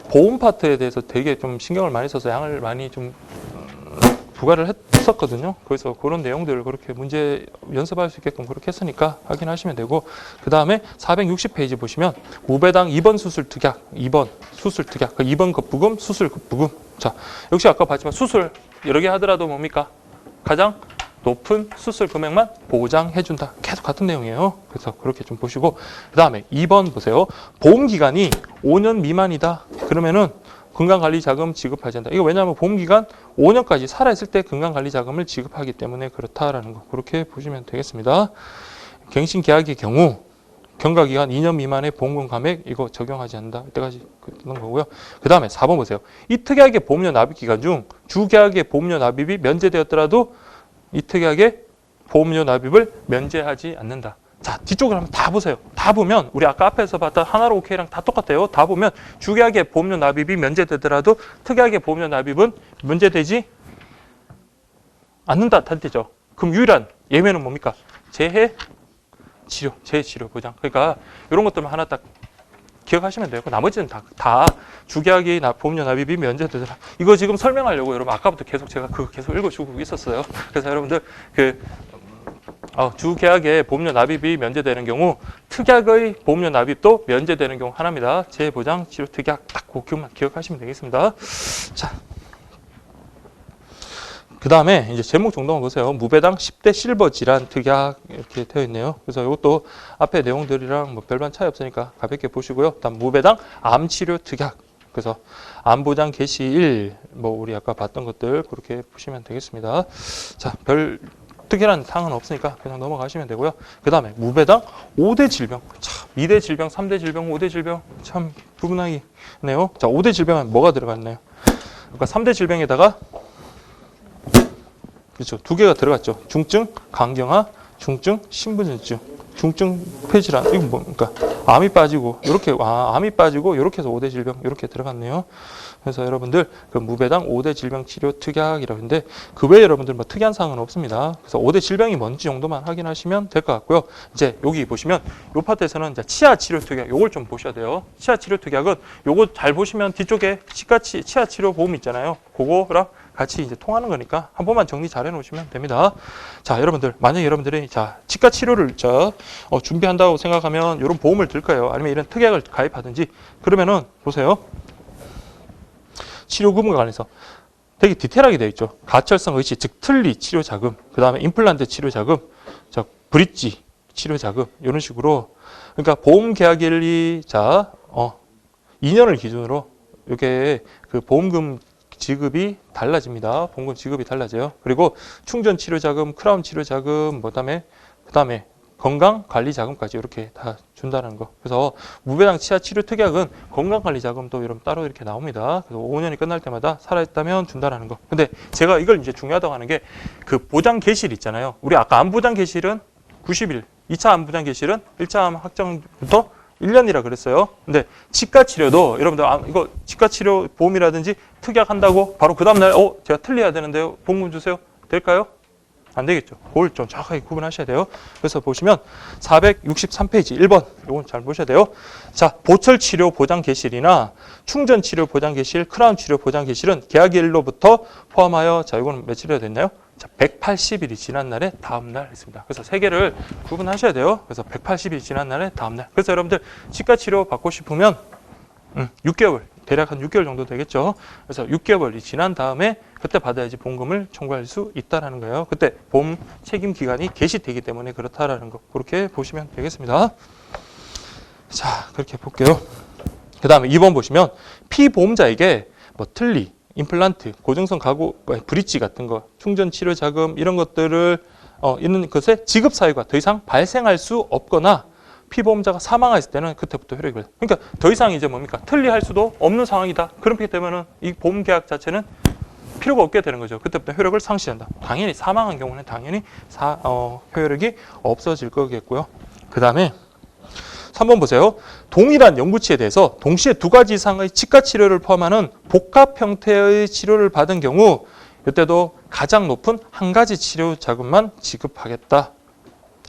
보험 파트에 대해서 되게 좀 신경을 많이 써서 양을 많이 좀 부과를 했었거든요. 그래서 그런 내용들을 그렇게 문제 연습할 수 있게끔 그렇게 했으니까 확인하시면 되고, 그 다음에 460페이지 보시면 무배당 2번 수술 특약, 2번 수술 특약, 2번 급부금, 수술 급부금. 자, 역시 아까 봤지만 수술 여러 개 하더라도 뭡니까? 가장 높은 수술 금액만 보장해준다. 계속 같은 내용이에요. 그래서 그렇게 좀 보시고, 그 다음에 2번 보세요. 보험기간이 5년 미만이다. 그러면은 건강관리자금 지급하지 않는다. 이거 왜냐하면 보험기간 5년까지 살아있을 때 건강관리자금을 지급하기 때문에 그렇다라는 거 그렇게 보시면 되겠습니다. 갱신계약의 경우 경과기간 2년 미만의 보험금 감액 이거 적용하지 않는다. 이때까지 그런 거고요. 그 다음에 4번 보세요. 이 특약의 보험료 납입기간 중 주계약의 보험료 납입이 면제되었더라도 이 특약의 보험료 납입을 면제하지 않는다. 자, 뒤쪽을 한번 다 보세요. 다 보면 우리 아까 앞에서 봤던 하나로 오케이랑 다 똑같아요. 다 보면 주계약의 보험료 납입이 면제되더라도 특약의 보험료 납입은 면제되지 않는다. 뜻이죠. 그럼 유일한 예외는 뭡니까? 재해치료 보장. 그러니까 이런 것들만 하나 딱 기억하시면 돼요. 나머지는 다 주계약이 보험료 납입이 면제되더라. 이거 지금 설명하려고 여러분 아까부터 계속 제가 그거 계속 읽어주고 있었어요. 그래서 여러분들 주계약에 보험료 납입이 면제되는 경우 특약의 보험료 납입도 면제되는 경우 하나입니다. 재보장 치료 특약 딱 그 기억만 기억하시면 되겠습니다. 자, 그 다음에 이제 제목 정도만 보세요. 무배당 10대 실버 질환 특약 이렇게 되어 있네요. 그래서 이것도 앞에 내용들이랑 뭐 별반 차이 없으니까 가볍게 보시고요. 다음 무배당 암 치료 특약. 그래서 암 보장 개시일 뭐 우리 아까 봤던 것들 그렇게 보시면 되겠습니다. 자, 별 특이한 사항은 없으니까 그냥 넘어가시면 되고요. 그 다음에 무배당 5대 질병. 참, 2대 질병, 3대 질병, 5대 질병 참 구분하기네요. 자, 5대 질병은 뭐가 들어갔나요? 그러니까 3대 질병에다가 그렇죠. 두 개가 들어갔죠. 중증 간경화, 중증 신부전증, 중증 폐질환. 이거 뭡니까? 암이 빠지고 이렇게 암이 빠지고 이렇게 해서 5대 질병 이렇게 들어갔네요. 그래서 여러분들 그 무배당 5대 질병 치료 특약이라고 하는데 그 외에 여러분들 뭐 특이한 사항은 없습니다. 그래서 5대 질병이 뭔지 정도만 확인하시면 될 것 같고요. 이제 여기 보시면 요 파트에서는 이제 치아 치료 특약 요걸 좀 보셔야 돼요. 치아 치료 특약은 요거 잘 보시면 뒤쪽에 치아 치료 보험 있잖아요. 그거랑 같이 이제 통하는 거니까 한 번만 정리 잘 해놓으시면 됩니다. 자, 여러분들 만약에 여러분들이 치과 치료를 준비한다고 생각하면 이런 보험을 들 거예요. 아니면 이런 특약을 가입하든지 그러면은 보세요. 치료금과 관해서 되게 디테일하게 되어 있죠. 가철성 의치, 즉 틀니 치료 자금, 그 다음에 임플란트 치료 자금, 브릿지 치료 자금 이런 식으로 그러니까 보험 계약일이 2년을 기준으로 이게 그 보험금 지급이 달라집니다. 보험금 지급이 달라져요. 그리고 충전 치료 자금, 크라운 치료 자금, 그다음에 건강 관리 자금까지 이렇게 다 준다는 거. 그래서 무배당 치아 치료 특약은 건강 관리 자금도 여러분 따로 이렇게 나옵니다. 그래서 5년이 끝날 때마다 살아있다면 준다라는 거. 근데 제가 이걸 이제 중요하다고 하는 게 그 보장 개실 있잖아요. 우리 아까 암 보장 개실은 90일, 2차 암 보장 개실은 1차 암 확정부터 1년이라 그랬어요. 근데 치과 치료도 여러분들 이거 치과 치료 보험이라든지 특약한다고 바로 그 다음날 제가 틀려야 되는데요. 보험금 주세요. 될까요? 안 되겠죠. 그걸 좀 정확하게 구분하셔야 돼요. 그래서 보시면 463페이지 1번 이건 잘 보셔야 돼요. 자, 보철 치료 보장 개실이나 충전 치료 보장 개실, 크라운 치료 보장 개실은 계약일로부터 포함하여 이거는 며칠이나 됐나요? 자, 180일이 지난 날에 다음 날 했습니다. 그래서 세 개를 구분하셔야 돼요. 그래서 180일이 지난 날에 다음 날. 그래서 여러분들 치과 치료 받고 싶으면 6개월, 대략 한 6개월 정도 되겠죠. 그래서 6개월이 지난 다음에 그때 받아야지 보험금을 청구할 수 있다라는 거예요. 그때 보험 책임 기간이 개시되기 때문에 그렇다라는 거. 그렇게 보시면 되겠습니다. 자, 그렇게 볼게요. 그 다음에 2번 보시면 피보험자에게 뭐 틀니, 임플란트, 고정성 가구, 브릿지 같은 거, 충전 치료 자금 이런 것들을 있는 것에 지급 사유가 더 이상 발생할 수 없거나 피보험자가 사망했을 때는 그때부터 효력이 발생. 그러니까 더 이상 이제 뭡니까? 틀리할 수도 없는 상황이다. 그렇기 때문에 이 보험 계약 자체는 필요가 없게 되는 거죠. 그때부터 효력을 상실한다. 당연히 사망한 경우는 당연히 효력이 없어질 거겠고요. 그 다음에 3번 보세요. 동일한 연구치에 대해서 동시에 2가지 이상의 치과 치료를 포함하는 복합 형태의 치료를 받은 경우 이때도 가장 높은 한 가지 치료 자금만 지급하겠다.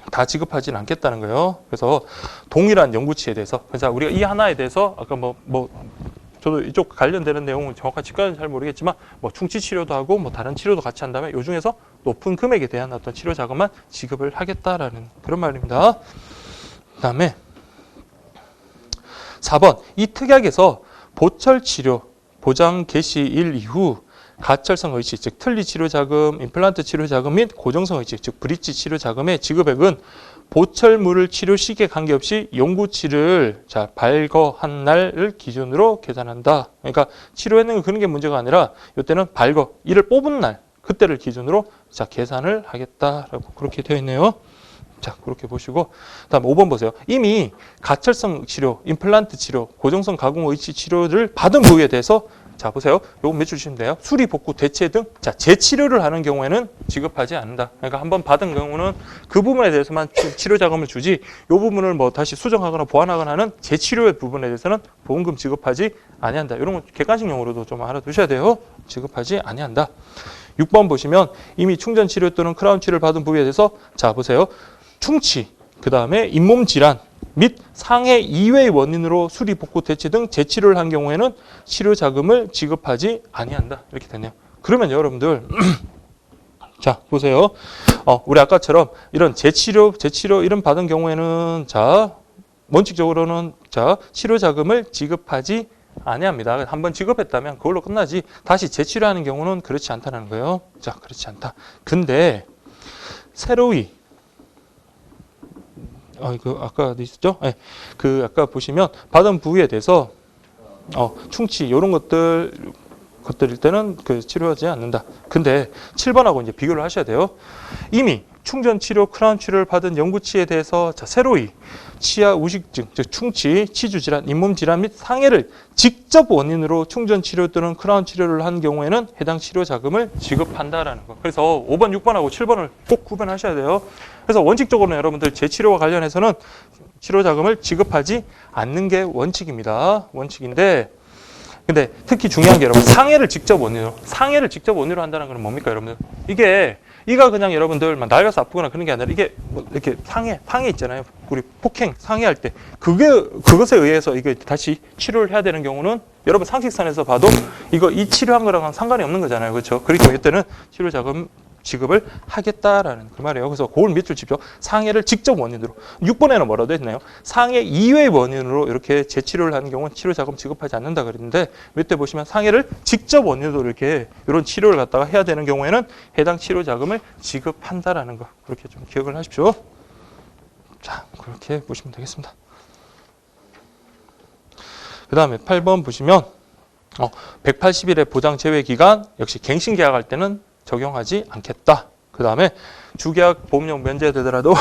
다 지급하지는 않겠다는 거예요. 그래서 동일한 연구치에 대해서 그래서 우리가 이 하나에 대해서 아까 저도 이쪽 관련되는 내용은 정확한 치과는 잘 모르겠지만 충치 치료도 하고 다른 치료도 같이 한다면 이 중에서 높은 금액에 대한 어떤 치료 자금만 지급을 하겠다라는 그런 말입니다. 그다음에 4번 이 특약에서 보철 치료 보장 개시일 이후 가철성 의식, 즉 틀니 치료 자금, 임플란트 치료 자금 및 고정성 의식, 즉 브릿지 치료 자금의 지급액은 보철물을 치료 시기에 관계없이 연구치를 발거한 날을 기준으로 계산한다. 그러니까 치료했는 그런 게 문제가 아니라 이때는 이를 뽑은 날 그때를 기준으로 계산을 하겠다라고 그렇게 되어 있네요. 자, 그렇게 보시고 다음 5번 보세요. 이미 가철성 치료, 임플란트 치료, 고정성 가공 의치 치료를 받은 부위에 대해서 자, 보세요. 요거 몇 줄 주시면 돼요. 수리, 복구, 대체 등 재치료를 하는 경우에는 지급하지 않는다. 그러니까 한번 받은 경우는 그 부분에 대해서만 치료 자금을 주지 요 부분을 다시 수정하거나 보완하거나 하는 재치료의 부분에 대해서는 보험금 지급하지 아니한다. 이런 거 객관식 용어로도 좀 알아두셔야 돼요. 지급하지 아니한다. 6번 보시면 이미 충전 치료 또는 크라운 치료를 받은 부위에 대해서 자, 보세요. 충치, 그 다음에 잇몸 질환, 및 상해 이외의 원인으로 수리, 복구, 대치 등 재치료를 한 경우에는 치료 자금을 지급하지 아니한다. 이렇게 되네요. 그러면 여러분들 자 보세요. 우리 아까처럼 이런 재치료 이런 받은 경우에는 자 원칙적으로는 자 치료 자금을 지급하지 아니합니다. 한번 지급했다면 그걸로 끝나지 다시 재치료하는 경우는 그렇지 않다는 거예요. 자 그렇지 않다. 근데 새로이 이거 아까 어디 있었죠? 네. 그 아까 보시면 받은 부위에 대해서 충치 이런 것들일 때는 그 치료하지 않는다. 근데 7번하고 이제 비교를 하셔야 돼요. 이미 충전 치료, 크라운 치료를 받은 연구치에 대해서 자, 새로이 치아 우식증, 즉 충치, 치주 질환, 잇몸 질환 및 상해를 직접 원인으로 충전 치료 또는 크라운 치료를 한 경우에는 해당 치료 자금을 지급한다라는 거. 그래서 5번, 6번하고 7번을 꼭 구분하셔야 돼요. 그래서 원칙적으로는 여러분들 재치료와 관련해서는 치료 자금을 지급하지 않는 게 원칙입니다. 원칙인데 근데 특히 중요한 게 여러분 상해를 직접 원인으로 한다는 건 뭡니까 여러분들? 이가 그냥 여러분들 막 낡아서 아프거나 그런 게 아니라 이게 뭐 이렇게 상해 있잖아요. 우리 폭행 상해할 때 그것에 의해서 이게 다시 치료를 해야 되는 경우는 여러분 상식선에서 봐도 이 치료한 거랑은 상관이 없는 거잖아요. 그렇죠? 그렇기 때문에 이때는 치료 자금 지급을 하겠다라는 그 말이에요. 그래서 그걸 밑줄 칩죠. 상해를 직접 원인으로. 6번에는 뭐라도 했나요? 상해 이외의 원인으로 이렇게 재치료를 하는 경우는 치료 자금 지급하지 않는다 그랬는데 밑에 보시면 상해를 직접 원인으로 이렇게 이런 치료를 갖다가 해야 되는 경우에는 해당 치료 자금을 지급한다라는 거. 그렇게 좀 기억을 하십시오. 자, 그렇게 보시면 되겠습니다. 그 다음에 8번 보시면 180일의 보장 제외 기간 역시 갱신 계약할 때는 적용하지 않겠다. 그 다음에 주계약 보험료 면제되더라도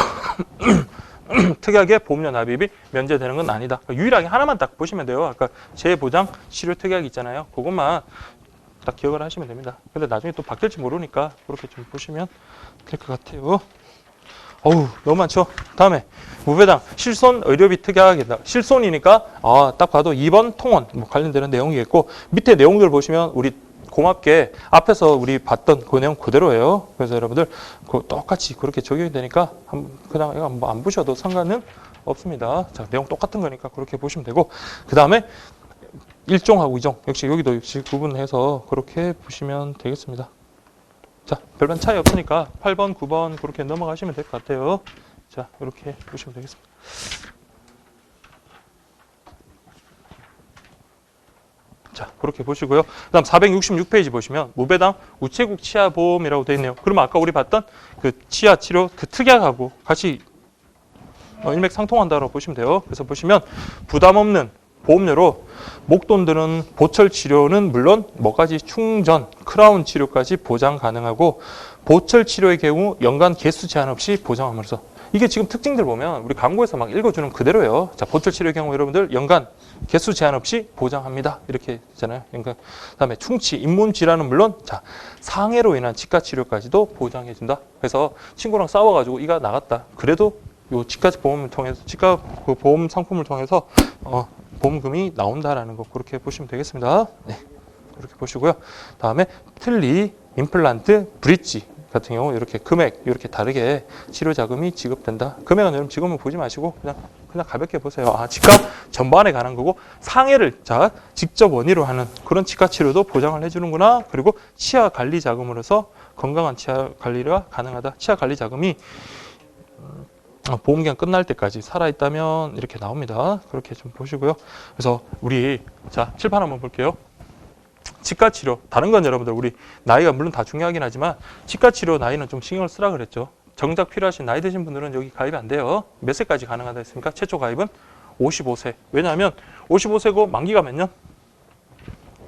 특약의 보험료 납입이 면제되는 건 아니다. 유일하게 하나만 딱 보시면 돼요. 아까 재보장 치료 특약 있잖아요. 그것만 딱 기억을 하시면 됩니다. 근데 나중에 또 바뀔지 모르니까 그렇게 좀 보시면 될 것 같아요. 너무 많죠? 다음에 무배당 실손 의료비 특약이다. 실손이니까 딱 봐도 2번 통원 관련되는 내용이겠고 밑에 내용들 보시면 우리 고맙게 앞에서 우리 봤던 그 내용 그대로예요. 그래서 여러분들 똑같이 그렇게 적용이 되니까 그냥 이거 뭐 안 보셔도 상관은 없습니다. 자, 내용 똑같은 거니까 그렇게 보시면 되고 그 다음에 1종하고 2종 역시 여기도 역시 구분해서 그렇게 보시면 되겠습니다. 자, 별반 차이 없으니까 8번, 9번 그렇게 넘어가시면 될 것 같아요. 자, 이렇게 보시면 되겠습니다. 자, 그렇게 보시고요. 그 다음 466페이지 보시면 무배당 우체국 치아보험이라고 되어 있네요. 그러면 아까 우리 봤던 그 치아 치료 그 특약하고 같이 일맥상통한다고 보시면 돼요. 그래서 보시면 부담 없는 보험료로 목돈 드는 보철 치료는 물론 뭐까지 충전, 크라운 치료까지 보장 가능하고 보철 치료의 경우 연간 개수 제한 없이 보장함으로써 이게 지금 특징들 보면 우리 광고에서 막 읽어주는 그대로예요. 자, 보철 치료의 경우 여러분들 연간 개수 제한 없이 보장합니다. 이렇게 있잖아요. 그러니까 그다음에 충치, 잇몸 질환은 물론 자 상해로 인한 치과 치료까지도 보장해준다. 그래서 친구랑 싸워가지고 이가 나갔다. 그래도 요 치과 보험을 통해서 치과 그 보험 상품을 통해서 보험금이 나온다라는 거 그렇게 보시면 되겠습니다. 네, 그렇게 보시고요. 다음에 틀니, 임플란트, 브릿지 같은 경우 이렇게 금액 이렇게 다르게 치료 자금이 지급된다. 금액은 여러분 지금은 보지 마시고 그냥 가볍게 보세요. 치과 전반에 관한 거고 상해를 자 직접 원인으로 하는 그런 치과 치료도 보장을 해주는구나. 그리고 치아 관리 자금으로서 건강한 치아 관리가 가능하다. 치아 관리 자금이 보험기간 끝날 때까지 살아있다면 이렇게 나옵니다. 그렇게 좀 보시고요. 그래서 우리 자 칠판 한번 볼게요. 치과 치료 다른 건 여러분들 우리 나이가 물론 다 중요하긴 하지만 치과 치료 나이는 좀 신경을 쓰라 그랬죠. 정작 필요하신 나이 드신 분들은 여기 가입이 안 돼요. 몇 세까지 가능하다 했습니까? 최초 가입은 55세. 왜냐하면 55세고 만기가 몇 년?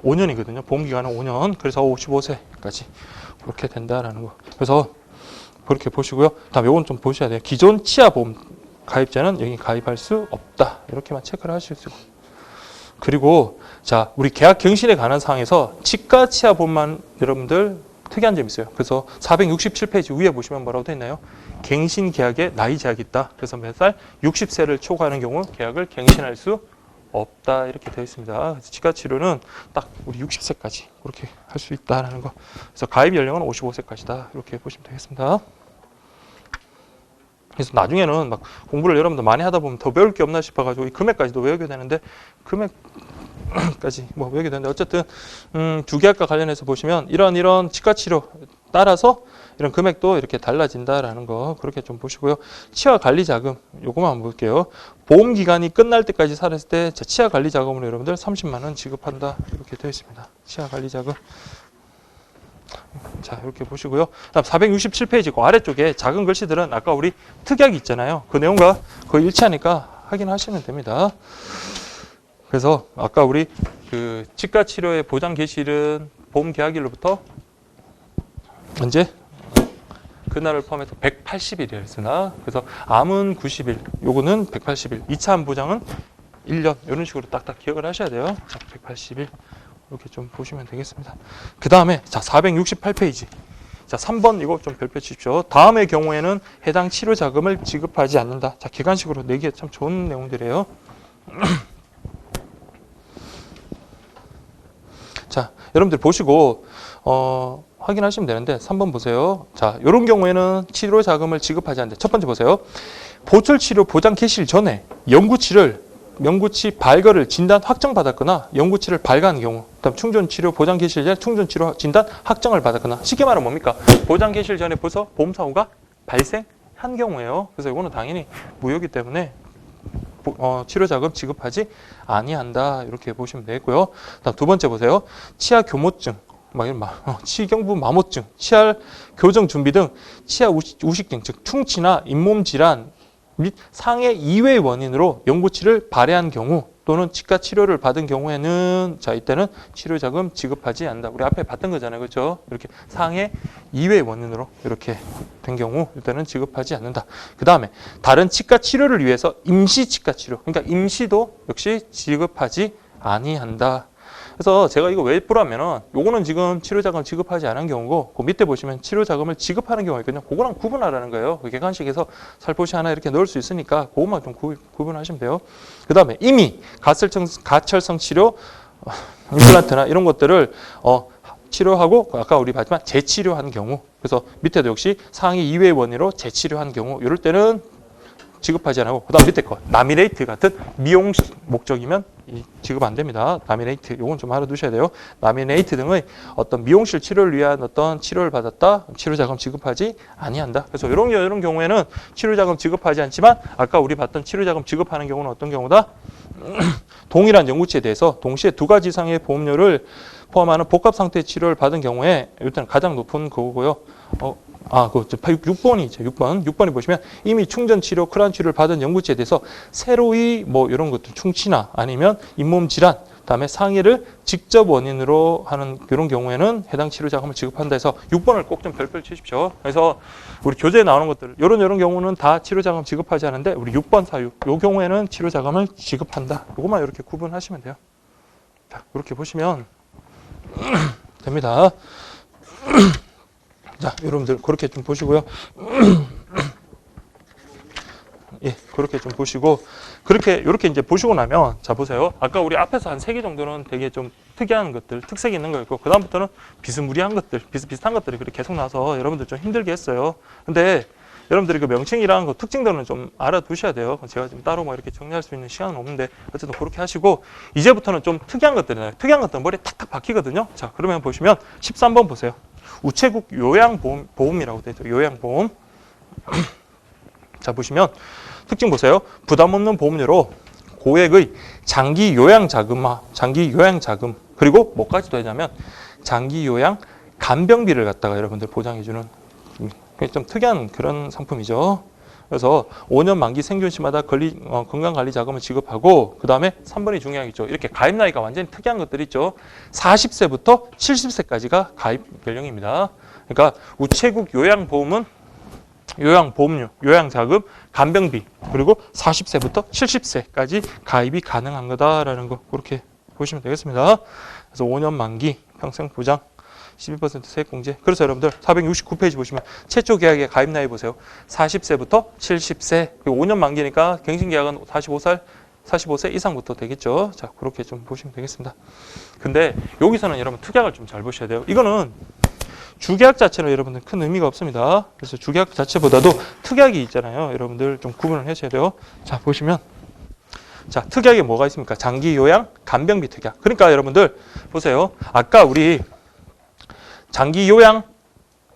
5년이거든요. 보험기간은 5년. 그래서 55세까지 그렇게 된다라는 거. 그래서 그렇게 보시고요. 다음 요건 좀 보셔야 돼요. 기존 치아보험 가입자는 여기 가입할 수 없다. 이렇게만 체크를 하실 수 있고. 그리고 자 우리 계약 갱신에 관한 사항에서 치과 치아보험만 여러분들 특이한 점이 있어요. 그래서 467페이지 위에 보시면 뭐라고 되어 있나요? 갱신 계약에 나이 제약이 있다. 그래서 몇 살? 60세를 초과하는 경우 계약을 갱신할 수 없다. 이렇게 되어 있습니다. 그래서 치과 치료는 딱 우리 60세까지 그렇게 할 수 있다라는 거. 그래서 가입 연령은 55세까지다. 이렇게 보시면 되겠습니다. 그래서 나중에는 막 공부를 여러분들 많이 하다 보면 더 배울 게 없나 싶어가지고 이 금액까지도 외우게 되는데 금액까지 뭐 외우게 되는데 어쨌든 두 개 학과 관련해서 보시면 이런 치과치료 따라서 이런 금액도 이렇게 달라진다라는 거 그렇게 좀 보시고요. 치아관리자금 요거만 한번 볼게요. 보험기간이 끝날 때까지 살았을 때 치아관리자금으로 여러분들 30만 원 지급한다 이렇게 되어 있습니다. 치아관리자금. 자 이렇게 보시고요. 다음 467페이지 그 아래쪽에 작은 글씨들은 아까 우리 특약이 있잖아요. 그 내용과 거의 일치하니까 확인하시면 됩니다. 그래서 아까 우리 그 치과 치료의 보장 개시일은 보험 계약일로부터 언제? 그날을 포함해서 180일이었으나 그래서 암은 90일, 요거는 180일, 2차 암 보장은 1년 이런 식으로 딱딱 기억을 하셔야 돼요. 자, 180일 이렇게 좀 보시면 되겠습니다. 그 다음에 자 468페이지 자 3번 이거 좀 별표 치십시오. 다음의 경우에는 해당 치료 자금을 지급하지 않는다. 자 객관식으로 내기에 참 좋은 내용들이에요. 자 여러분들 보시고 확인하시면 되는데 3번 보세요. 자, 이런 경우에는 치료 자금을 지급하지 않는데 첫 번째 보세요. 보철 치료 보장 개시일 전에 명구치 발거를 진단 확정받았거나 연구치를 발가한 경우, 그다음 충전 치료 보장 개시일 전에 충전 치료 진단 확정을 받았거나 쉽게 말하면 뭡니까? 보장 개시일 전에 벌써 보험 사고가 발생한 경우예요. 그래서 이거는 당연히 무효이기 때문에 치료 자금 지급하지 아니한다 이렇게 보시면 되고요. 다음 두 번째 보세요. 치아 교모증 치경부 마모증, 치아 교정 준비 등 치아 우식증, 즉 충치나 잇몸 질환 및 상해 이외의 원인으로 연구치를 발해한 경우 또는 치과 치료를 받은 경우에는 자 이때는 치료자금 지급하지 않는다. 우리 앞에 봤던 거잖아요, 그렇죠? 이렇게 상해 이외의 원인으로 이렇게 된 경우 이때는 지급하지 않는다. 그 다음에 다른 치과 치료를 위해서 임시 치과 치료, 그러니까 임시도 역시 지급하지 아니한다. 그래서 제가 이거 왜 뿌라면은 요거는 지금 치료자금 지급하지 않은 경우고 그 밑에 보시면 치료자금을 지급하는 경우가 있거든요. 그거랑 구분하라는 거예요. 그 객관식에서 살포시 하나 이렇게 넣을 수 있으니까 그것만 좀 구분하시면 돼요. 그 다음에 이미 가철성 치료, 임플란트나 이런 것들을 치료하고 아까 우리 봤지만 재치료한 경우 그래서 밑에도 역시 상해 이외의 원인으로 재치료한 경우 이럴 때는 지급하지 않고 그다음 밑에 거 라미네이트 같은 미용 목적이면 지급 안 됩니다. 라미네이트 요건 좀 알아두셔야 돼요. 라미네이트 등의 어떤 미용실 치료를 위한 어떤 치료를 받았다 치료자금 지급하지 아니한다. 그래서 이런 경우에는 치료자금 지급하지 않지만 아까 우리 봤던 치료자금 지급하는 경우는 어떤 경우다? 동일한 연구치에 대해서 동시에 두 가지 이상의 보험료를 포함하는 복합 상태 치료를 받은 경우에 일단 가장 높은 그거고요. 그 6번이죠. 6번이 보시면 이미 충전 치료, 크라운 치료를 받은 연구치에 대해서 새로이 뭐 이런 것들 충치나 아니면 잇몸 질환, 그다음에 상해를 직접 원인으로 하는 이런 경우에는 해당 치료 자금을 지급한다 해서 6번을 꼭 좀 별표를 치십시오. 그래서 우리 교재에 나오는 것들 이런 경우는 다 치료 자금 지급하지 않는데 우리 6번 사유 요 경우에는 치료 자금을 지급한다. 요것만 이렇게 구분하시면 돼요. 자, 이렇게 보시면 됩니다. 자, 여러분들 그렇게 좀 보시고요. 예, 그렇게 좀 보시고 이렇게 이제 보시고 나면 자 보세요. 아까 우리 앞에서 한 3개 정도는 되게 좀 특이한 것들, 특색이 있는 거 있고 그다음부터는 비스무리한 것들, 비슷비슷한 것들이 그렇게 계속 나와서 여러분들 좀 힘들게 했어요. 근데 여러분들이 그 명칭이랑 그 특징들은 좀 알아두셔야 돼요. 제가 지금 따로 뭐 이렇게 정리할 수 있는 시간은 없는데 어쨌든 그렇게 하시고 이제부터는 좀 특이한 것들이나요. 특이한 것들은 머리에 탁탁 박히거든요. 자, 그러면 보시면 13번 보세요. 우체국 요양보험이라고 되어 있죠. 요양보험. 자, 보시면 특징 보세요. 부담 없는 보험료로 고액의 장기 요양자금, 그리고 뭐까지도 하냐면 장기 요양 간병비를 갖다가 여러분들 보장해주는 좀 특이한 그런 상품이죠. 그래서 5년 만기 생존 시마다 건강관리 자금을 지급하고 그 다음에 3번이 중요하겠죠. 이렇게 가입 나이가 완전히 특이한 것들이 있죠. 40세부터 70세까지가 가입 연령입니다. 그러니까 우체국 요양보험은 요양보험료, 요양자금, 간병비 그리고 40세부터 70세까지 가입이 가능한 거다라는 거 그렇게 보시면 되겠습니다. 그래서 5년 만기 평생 보장 12% 세액공제. 그래서 여러분들 469페이지 보시면 최초 계약의 가입 나이 보세요. 40세부터 70세 그리고 5년 만기니까 갱신계약은 45세 이상부터 되겠죠. 자, 그렇게 좀 보시면 되겠습니다. 근데 여기서는 여러분 특약을 좀 잘 보셔야 돼요. 이거는 주계약 자체는 여러분들 큰 의미가 없습니다. 그래서 주계약 자체보다도 특약이 있잖아요. 여러분들 좀 구분을 하셔야 돼요. 자, 보시면 자, 특약에 뭐가 있습니까? 장기 요양 간병비 특약. 그러니까 여러분들 보세요. 아까 우리 장기 요양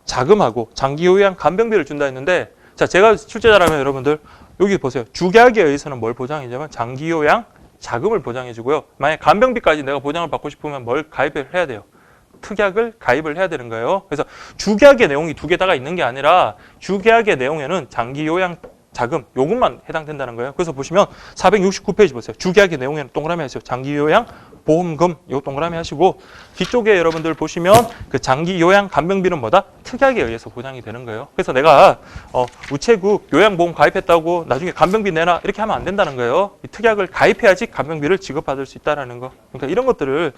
자금하고 장기 요양 간병비를 준다 했는데, 자, 제가 출제자라면 여러분들 여기 보세요. 주계약에 의해서는 뭘 보장해주냐면 장기 요양 자금을 보장해주고요. 만약 간병비까지 내가 보장을 받고 싶으면 뭘 가입을 해야 돼요? 특약을 가입을 해야 되는 거예요. 그래서 주계약의 내용이 두 개다가 있는 게 아니라 주계약의 내용에는 장기 요양 자금 요것만 해당된다는 거예요. 그래서 보시면 469페이지 보세요. 주계약의 내용에는 동그라미 하세요. 장기 요양 보험금 요 동그라미 하시고, 뒤쪽에 여러분들 보시면 그 장기 요양 간병비는 뭐다? 특약에 의해서 보장이 되는 거예요. 그래서 내가 우체국 요양보험 가입했다고 나중에 간병비 내놔 이렇게 하면 안 된다는 거예요. 이 특약을 가입해야지 간병비를 지급받을 수 있다라는 거. 그러니까 이런 것들을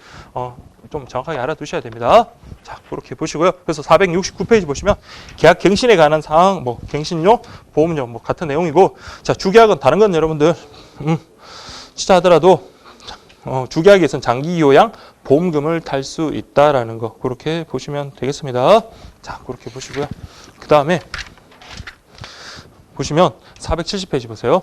좀 정확하게 알아두셔야 됩니다. 자, 그렇게 보시고요. 그래서 469페이지 보시면 계약 갱신에 관한 사항, 뭐 갱신료, 보험료 뭐 같은 내용이고, 자, 주계약은 다른 건 여러분들 취하더라도 주계약에서는 장기 요양 보험금을 탈 수 있다라는 거, 그렇게 보시면 되겠습니다. 자, 그렇게 보시고요. 그 다음에 보시면 470페이지 보세요.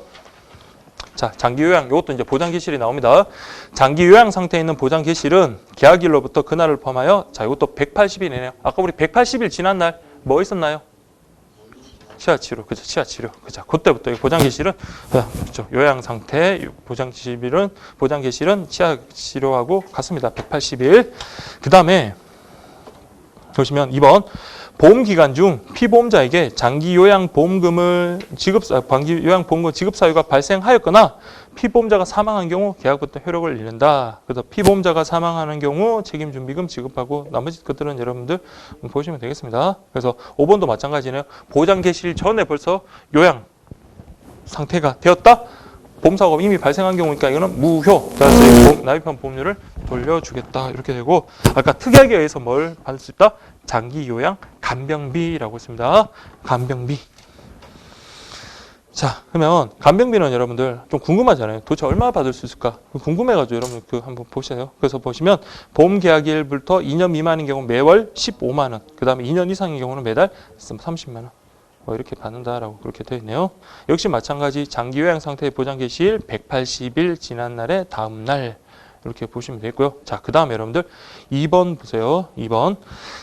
자, 장기 요양, 이것도 이제 보장 개시일이 나옵니다. 장기 요양 상태에 있는 보장 개시일은 계약일로부터 그날을 포함하여, 자, 이것도 180일이네요. 아까 우리 180일 지난 날 뭐 있었나요? 치아치료, 그죠? 치아치료, 그죠? 그때부터 보장 개시일은 그죠? 요양 상태 보장 개시일은 치아치료하고 같습니다. 180일. 그 다음에 보시면 2번 보험 기간 중 피보험자에게 장기 요양 보험금을 장기 요양 보험금 지급 사유가 발생하였거나 피보험자가 사망한 경우 계약부터 효력을 잃는다. 그래서 피보험자가 사망하는 경우 책임 준비금 지급하고 나머지 것들은 여러분들 보시면 되겠습니다. 그래서 5번도 마찬가지네요. 보장 개시일 전에 벌써 요양 상태가 되었다. 보험사고가 이미 발생한 경우니까 이거는 무효. 따라서 납입한 보험료를 돌려주겠다. 이렇게 되고, 아까 특약에 의해서 뭘 받을 수 있다? 장기 요양 간병비라고 했습니다. 간병비. 자, 그러면 간병비는 여러분들 좀 궁금하잖아요. 도대체 얼마 받을 수 있을까? 궁금해가지고 여러분 한번 보세요. 그래서 보시면 보험 계약일부터 2년 미만인 경우 매월 15만 원, 그 다음에 2년 이상인 경우는 매달 30만 원. 뭐 이렇게 받는다라고 그렇게 되어 있네요. 역시 마찬가지 장기 요양 상태의 보장 개시일 180일 지난 날의 다음 날, 이렇게 보시면 되고요. 자, 그 다음에 여러분들 2번 보세요. 2번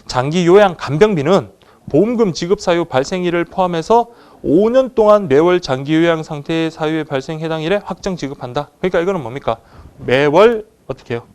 장기 요양 간병비는 보험금 지급 사유 발생일을 포함해서 5년 동안 매월 장기 요양 상태의 사유의 발생 해당 일에 확정 지급한다. 그러니까 이거는 뭡니까? 매월 어떻게 해요?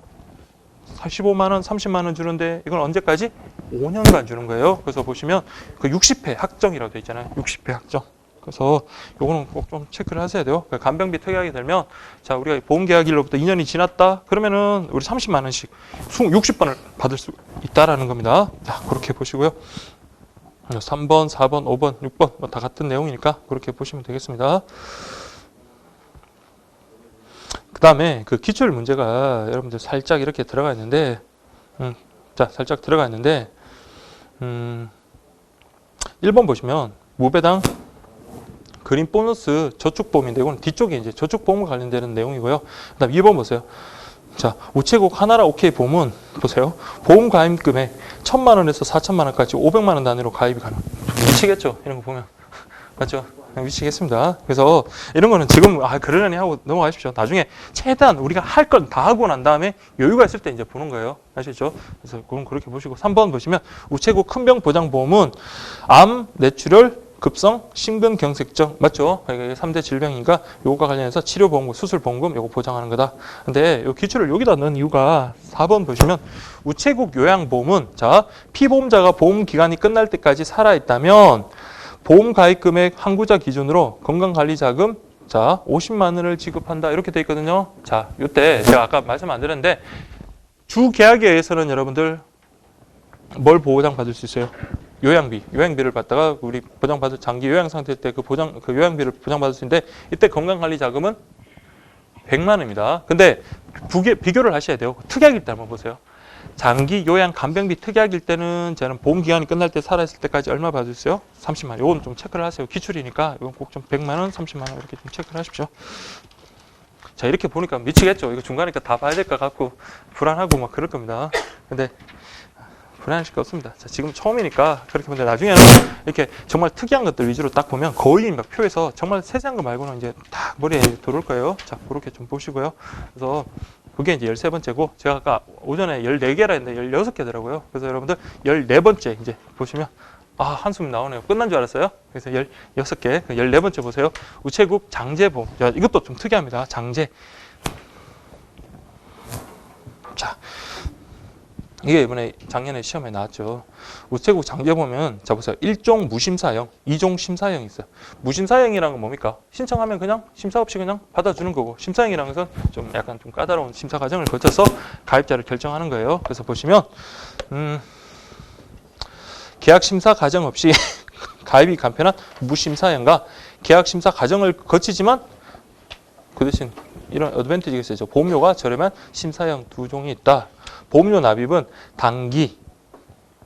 15만 원, 30만 원 주는데 이건 언제까지? 5년간 주는 거예요. 그래서 보시면 그 60회 확정이라고 되어 있잖아요. 60회 확정. 그래서 요거는 꼭 좀 체크를 하셔야 돼요. 그러니까 간병비 특약이 되면, 자, 우리가 보험 계약일로부터 2년이 지났다. 그러면은 우리 30만 원씩 60번을 받을 수 있다라는 겁니다. 자, 그렇게 보시고요. 3번, 4번, 5번, 6번 뭐 다 같은 내용이니까 그렇게 보시면 되겠습니다. 그 다음에 그 기출 문제가 여러분들 살짝 이렇게 들어가 있는데, 자, 살짝 들어가 있는데, 1번 보시면 무배당 그린 보너스 저축보험인데, 이건 뒤쪽에 이제 저축보험 관련되는 내용이고요. 그 다음 2번 보세요. 자, 우체국 하나라 오케이 보험은 보세요. 보험 가입 금액 1,000만 원에서 4,000만 원까지 500만 원 단위로 가입이 가능. 미치겠죠? 이런 거 보면. 맞죠? 미치겠습니다. 그래서 이런 거는 지금 그러려니 하고 넘어가십시오. 나중에 최대한 우리가 할 건 다 하고 난 다음에 여유가 있을 때 이제 보는 거예요. 아시죠? 그래서 그건 그렇게 보시고, 3번 보시면 우체국 큰병 보장보험은 암, 뇌출혈, 급성, 심근경색증, 맞죠? 이게 3대 질병이니까 요거와 관련해서 치료보험금, 수술보험금 요거 보장하는 거다. 근데 요 기출을 여기다 넣은 이유가 4번 보시면 우체국 요양보험은, 자, 피보험자가 보험 기간이 끝날 때까지 살아있다면 보험 가입 금액 항구자 기준으로 건강관리자금, 자, 50만 원을 지급한다. 이렇게 돼 있거든요. 자, 요때 제가 아까 말씀 안 드렸는데 주계약에 의해서는 여러분들 뭘 보장 받을 수 있어요? 요양비를 받다가 우리 보장받을 장기 요양 상태 때 그 요양비를 보장받을 수 있는데, 이때 건강관리자금은 100만 원입니다. 근데 비교를 하셔야 돼요. 특약일 때 한번 보세요. 장기 요양 간병비 특약일 때는 저는 보험 기간이 끝날 때 살아있을 때까지 얼마 받을 수 있어요? 30만 원. 이건 좀 체크를 하세요. 기출이니까 이건 꼭 좀 100만 원, 30만 원 이렇게 좀 체크를 하십시오. 자, 이렇게 보니까 미치겠죠. 이거 중간에 다 봐야 될 것 같고 불안하고 막 그럴 겁니다. 근데 불안하실 거 없습니다. 자, 지금 처음이니까 그렇게 보는데 나중에는 이렇게 정말 특이한 것들 위주로 딱 보면 거의 막 표에서 정말 세세한 거 말고는 이제 딱 머리에 들어올 거예요. 자, 그렇게 좀 보시고요. 그래서 그게 이제 13번째고 제가 아까 오전에 14개라 했는데 16개더라고요. 그래서 여러분들 14번째 이제 보시면 한숨 나오네요. 끝난 줄 알았어요. 그래서 16개, 14번째 보세요. 우체국 장제보험. 자, 이것도 좀 특이합니다. 장제. 자, 이게 이번에 작년에 시험에 나왔죠. 우체국 장제 보면 자 보세요. 1종 무심사형, 2종 심사형이 있어요. 무심사형이라는 건 뭡니까? 신청하면 그냥 심사 없이 그냥 받아주는 거고, 심사형이라는 것은 좀 약간 좀 까다로운 심사 과정을 거쳐서 가입자를 결정하는 거예요. 그래서 보시면 계약 심사 과정 없이 가입이 간편한 무심사형과 계약 심사 과정을 거치지만 그 대신 이런 어드밴티지가 있어요. 보험료가 저렴한 심사형 두 종이 있다. 보험료 납입은 단기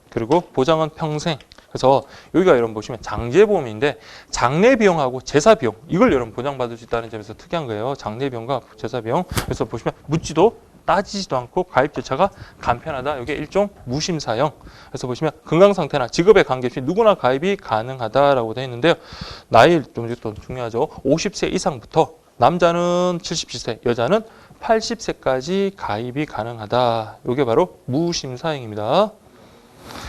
그리고 보장은 평생. 그래서 여기가 여러분 보시면 장제보험인데 장례비용하고 제사비용 이걸 여러분 보장받을 수 있다는 점에서 특이한 거예요. 장례비용과 제사비용. 그래서 보시면 묻지도 따지지도 않고 가입 절차가 간편하다. 이게 일종 무심사형. 그래서 보시면 건강 상태나 직업에 관계없이 누구나 가입이 가능하다라고 되어 있는데요. 나이 좀 또 중요하죠. 50세 이상부터 남자는 77세, 여자는 80세까지 가입이 가능하다. 이게 바로 무심사형입니다.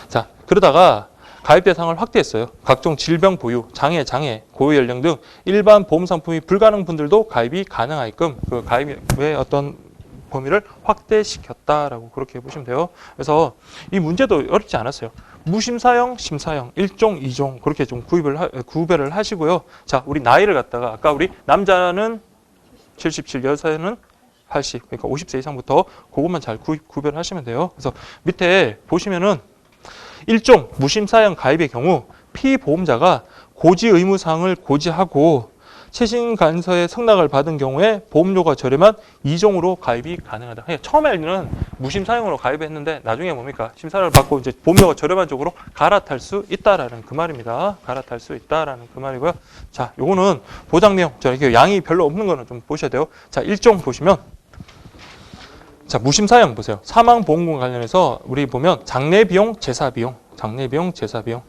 자, 그러다가 가입 대상을 확대했어요. 각종 질병 보유, 장애, 고유 연령 등 일반 보험 상품이 불가능 분들도 가입이 가능하게끔 그 가입의 어떤 범위를 확대시켰다라고 그렇게 보시면 돼요. 그래서 이 문제도 어렵지 않았어요. 무심사형, 심사형, 1종, 2종 그렇게 좀 구별을 하시고요. 자, 우리 나이를 갖다가 아까 우리 남자는 77, 여자는 80, 그러니까 50세 이상부터 그것만 잘 구별하시면 돼요. 그래서 밑에 보시면은 1종 무심사형 가입의 경우 피보험자가 고지 의무사항을 고지하고 최신 간서에 승낙을 받은 경우에 보험료가 저렴한 2종으로 가입이 가능하다. 그러니까 처음에는 무심사형으로 가입했는데 나중에 뭡니까? 심사를 받고 이제 보험료가 저렴한 쪽으로 갈아탈 수 있다라는 그 말입니다. 갈아탈 수 있다라는 그 말이고요. 자, 요거는 보장 내용. 자, 이렇게 양이 별로 없는 거는 좀 보셔야 돼요. 자, 1종 보시면 자, 무심사형 보세요. 사망보험금 관련해서 우리 보면 장례비용, 제사비용.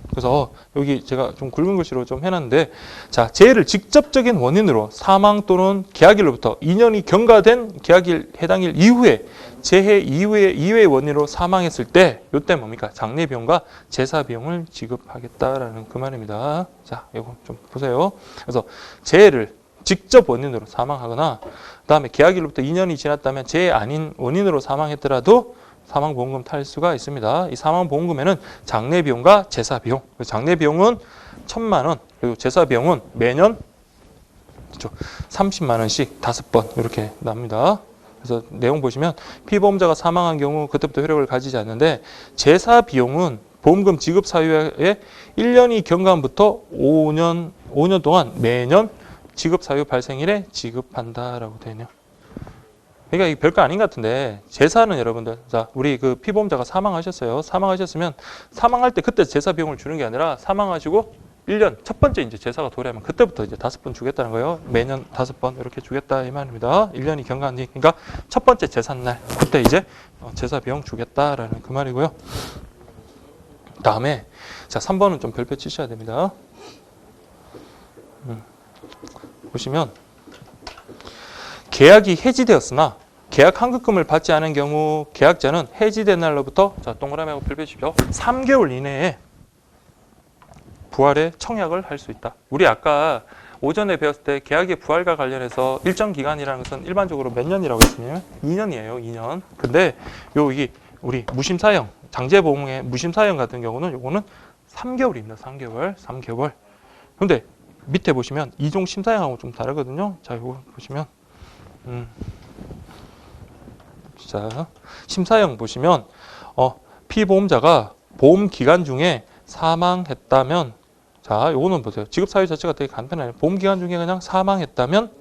그래서 여기 제가 좀 굵은 글씨로 좀 해놨는데 자, 재해를 직접적인 원인으로 사망 또는 계약일로부터 2년이 경과된 계약일 해당일 이후에 재해 이후의 원인으로 사망했을 때 이때 뭡니까? 장례비용과 제사비용을 지급하겠다라는 그 말입니다. 자, 이거 좀 보세요. 그래서 재해를 직접 원인으로 사망하거나 그다음에 계약일로부터 2년이 지났다면 재해 아닌 원인으로 사망했더라도 사망보험금 탈 수가 있습니다. 이 사망보험금에는 장례비용과 제사비용, 장례비용은 1,000만 원, 그리고 제사비용은 매년 30만 원씩 5번 이렇게 납니다. 그래서 내용 보시면 피보험자가 사망한 경우 그때부터 효력을 가지지 않는데 제사비용은 보험금 지급 사유에 1년이 경과부터 5년 동안 매년 지급 사유 발생일에 지급한다라고 되어 있네요. 그러니까 이게 별거 아닌 것 같은데 제사는 여러분들 자 우리 그 피보험자가 사망하셨어요. 사망하셨으면 사망할 때 그때 제사 비용을 주는 게 아니라 사망하시고 1년 첫 번째 이제 제사가 도래하면 그때부터 이제 5번 주겠다는 거예요. 매년 5번 이렇게 주겠다 이 말입니다. 1년이 경과한 뒤 그러니까 첫 번째 제삿날 그때 이제 제사 비용 주겠다라는 그 말이고요. 다음에 자 3번은 좀 별표 치셔야 됩니다. 보시면 계약이 해지되었으나 계약 환급금을 받지 않은 경우 계약자는 해지된 날로부터 자 동그라미하고 별표 치십시오. 3개월 이내에 부활의 청약을 할 수 있다. 우리 아까 오전에 배웠을 때 계약의 부활과 관련해서 일정 기간이라는 것은 일반적으로 몇 년이라고 했으면 2년이에요. 2년. 근데 여기 우리 무심사형 장제보험의 무심사형 같은 경우는 요거는 3개월입니다. 3개월. 근데 밑에 보시면 이종 심사형하고 좀 다르거든요. 자, 이거 보시면 자, 심사형 보시면 피보험자가 보험 기간 중에 사망했다면 자, 요거는 보세요. 지급 사유 자체가 되게 간편해요. 보험 기간 중에 그냥 사망했다면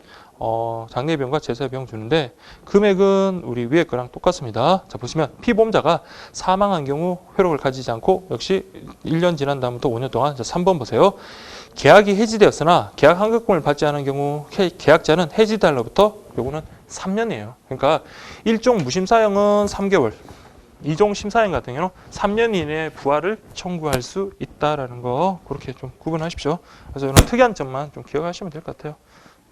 장례비용과 제사비용 주는데 금액은 우리 위에 거랑 똑같습니다. 자, 보시면 피보험자가 사망한 경우 효력을 가지지 않고 역시 1년 지난 다음부터 5년 동안 자, 3번 보세요. 계약이 해지되었으나 계약 환급금을 받지 않은 경우 계약자는 해지달로부터 요거는 3년이에요. 그러니까 일종 무심사형은 3개월. 2종 심사인 같은 경우는 3년 이내에 부활을 청구할 수 있다라는 거 그렇게 좀 구분하십시오. 그래서 이런 특이한 점만 좀 기억하시면 될 것 같아요.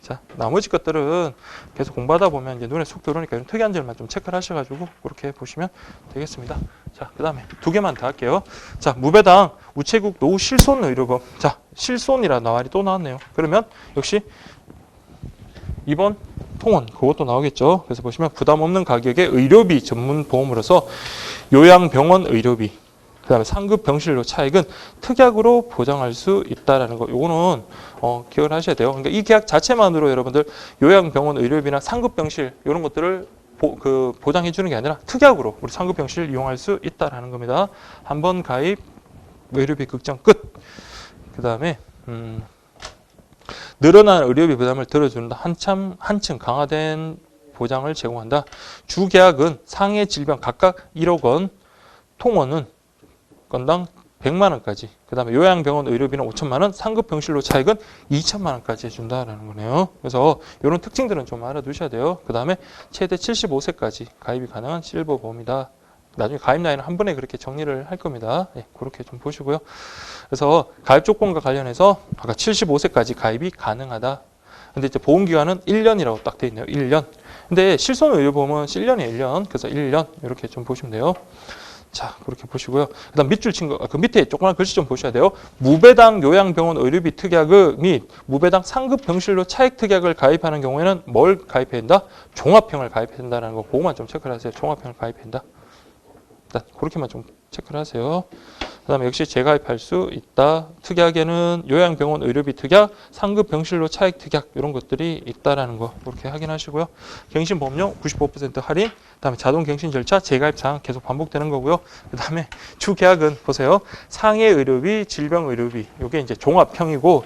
자, 나머지 것들은 계속 공부하다 보면 이제 눈에 쏙 들어오니까 이런 특이한 점만 좀 체크를 하셔가지고 그렇게 보시면 되겠습니다. 자, 그 다음에 2개만 더 할게요. 자, 무배당 우체국 노후 실손 의료보험. 자, 실손이라 말이 또 나왔네요. 그러면 역시 2번 통원 그것도 나오겠죠. 그래서 보시면 부담 없는 가격의 의료비 전문 보험으로서 요양병원 의료비, 그 다음에 상급 병실료 차액은 특약으로 보장할 수 있다라는 거. 요거는 기억을 하셔야 돼요. 그러니까 이 계약 자체만으로 여러분들 요양병원 의료비나 상급 병실 이런 것들을 보장해 주는 게 아니라 특약으로 우리 상급 병실 이용할 수 있다라는 겁니다. 한 번 가입 의료비 극정 끝. 그 다음에 늘어난 의료비 부담을 들어준다. 한층 강화된 보장을 제공한다. 주계약은 상해 질병 각각 1억 원, 통원은 건당 100만 원까지. 그 다음에 요양병원 의료비는 5천만 원, 상급 병실로 차액은 2천만 원까지 해준다라는 거네요. 그래서 이런 특징들은 좀 알아두셔야 돼요. 그 다음에 최대 75세까지 가입이 가능한 실버 보험이다. 나중에 가입 나이는 한 번에 그렇게 정리를 할 겁니다. 예, 그렇게 좀 보시고요. 그래서 가입 조건과 관련해서 아까 75세까지 가입이 가능하다. 근데 이제 보험 기간은 1년이라고 딱 돼 있네요. 1년. 근데 실손 의료보험은 1년이에요. 1년. 그래서 1년 이렇게 좀 보시면 돼요. 자, 그렇게 보시고요. 그다음 밑줄 친 거, 그 밑에 조그만 글씨 좀 보셔야 돼요. 무배당 요양병원 의료비 특약 및 무배당 상급 병실로 차액 특약을 가입하는 경우에는 뭘 가입해야 된다? 종합형을 가입해야 된다는 거. 그거만 좀 체크를 하세요. 종합형을 가입해야 된다. 일단 그렇게만 좀 체크를 하세요. 그 다음에 역시 재가입할 수 있다. 특약에는 요양병원 의료비 특약, 상급 병실로 차액 특약 이런 것들이 있다라는 거 그렇게 확인하시고요. 갱신보험료 95% 할인, 그 다음에 자동 갱신 절차, 재가입 사항 계속 반복되는 거고요. 그 다음에 주계약은 보세요. 상해 의료비, 질병 의료비 이게 이제 종합형이고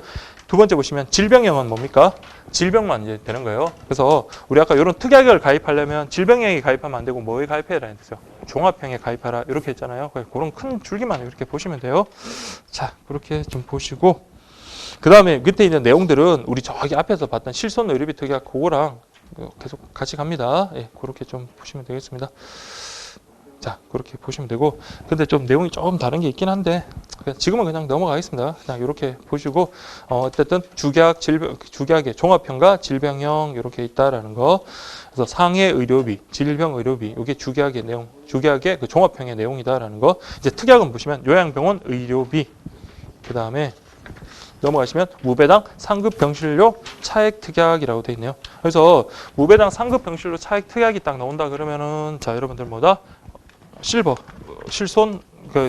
두 번째 보시면 질병형은 뭡니까? 질병만 이제 되는 거예요. 그래서 우리 아까 이런 특약을 가입하려면 질병형에 가입하면 안 되고 뭐에 가입해야 되는 거죠? 종합형에 가입하라 이렇게 했잖아요. 그런 큰 줄기만 이렇게 보시면 돼요. 자, 그렇게 좀 보시고 그 다음에 밑에 있는 내용들은 우리 저기 앞에서 봤던 실손 의료비 특약 그거랑 계속 같이 갑니다. 예, 그렇게 좀 보시면 되겠습니다. 자, 그렇게 보시면 되고 근데 좀 내용이 조금 다른 게 있긴 한데 지금은 그냥 넘어가겠습니다. 그냥 이렇게 보시고 어쨌든 주계약의 종합형과 질병형 이렇게 있다라는 거. 그래서 상해 의료비, 질병 의료비 이게 주계약의 내용, 주계약의 그 종합형의 내용이다라는 거. 이제 특약은 보시면 요양병원 의료비. 그 다음에 넘어가시면 무배당 상급 병실료 차액 특약이라고 되어 있네요. 그래서 무배당 상급 병실료 차액 특약이 딱 나온다 그러면은 자 여러분들 뭐다? 실버, 실손,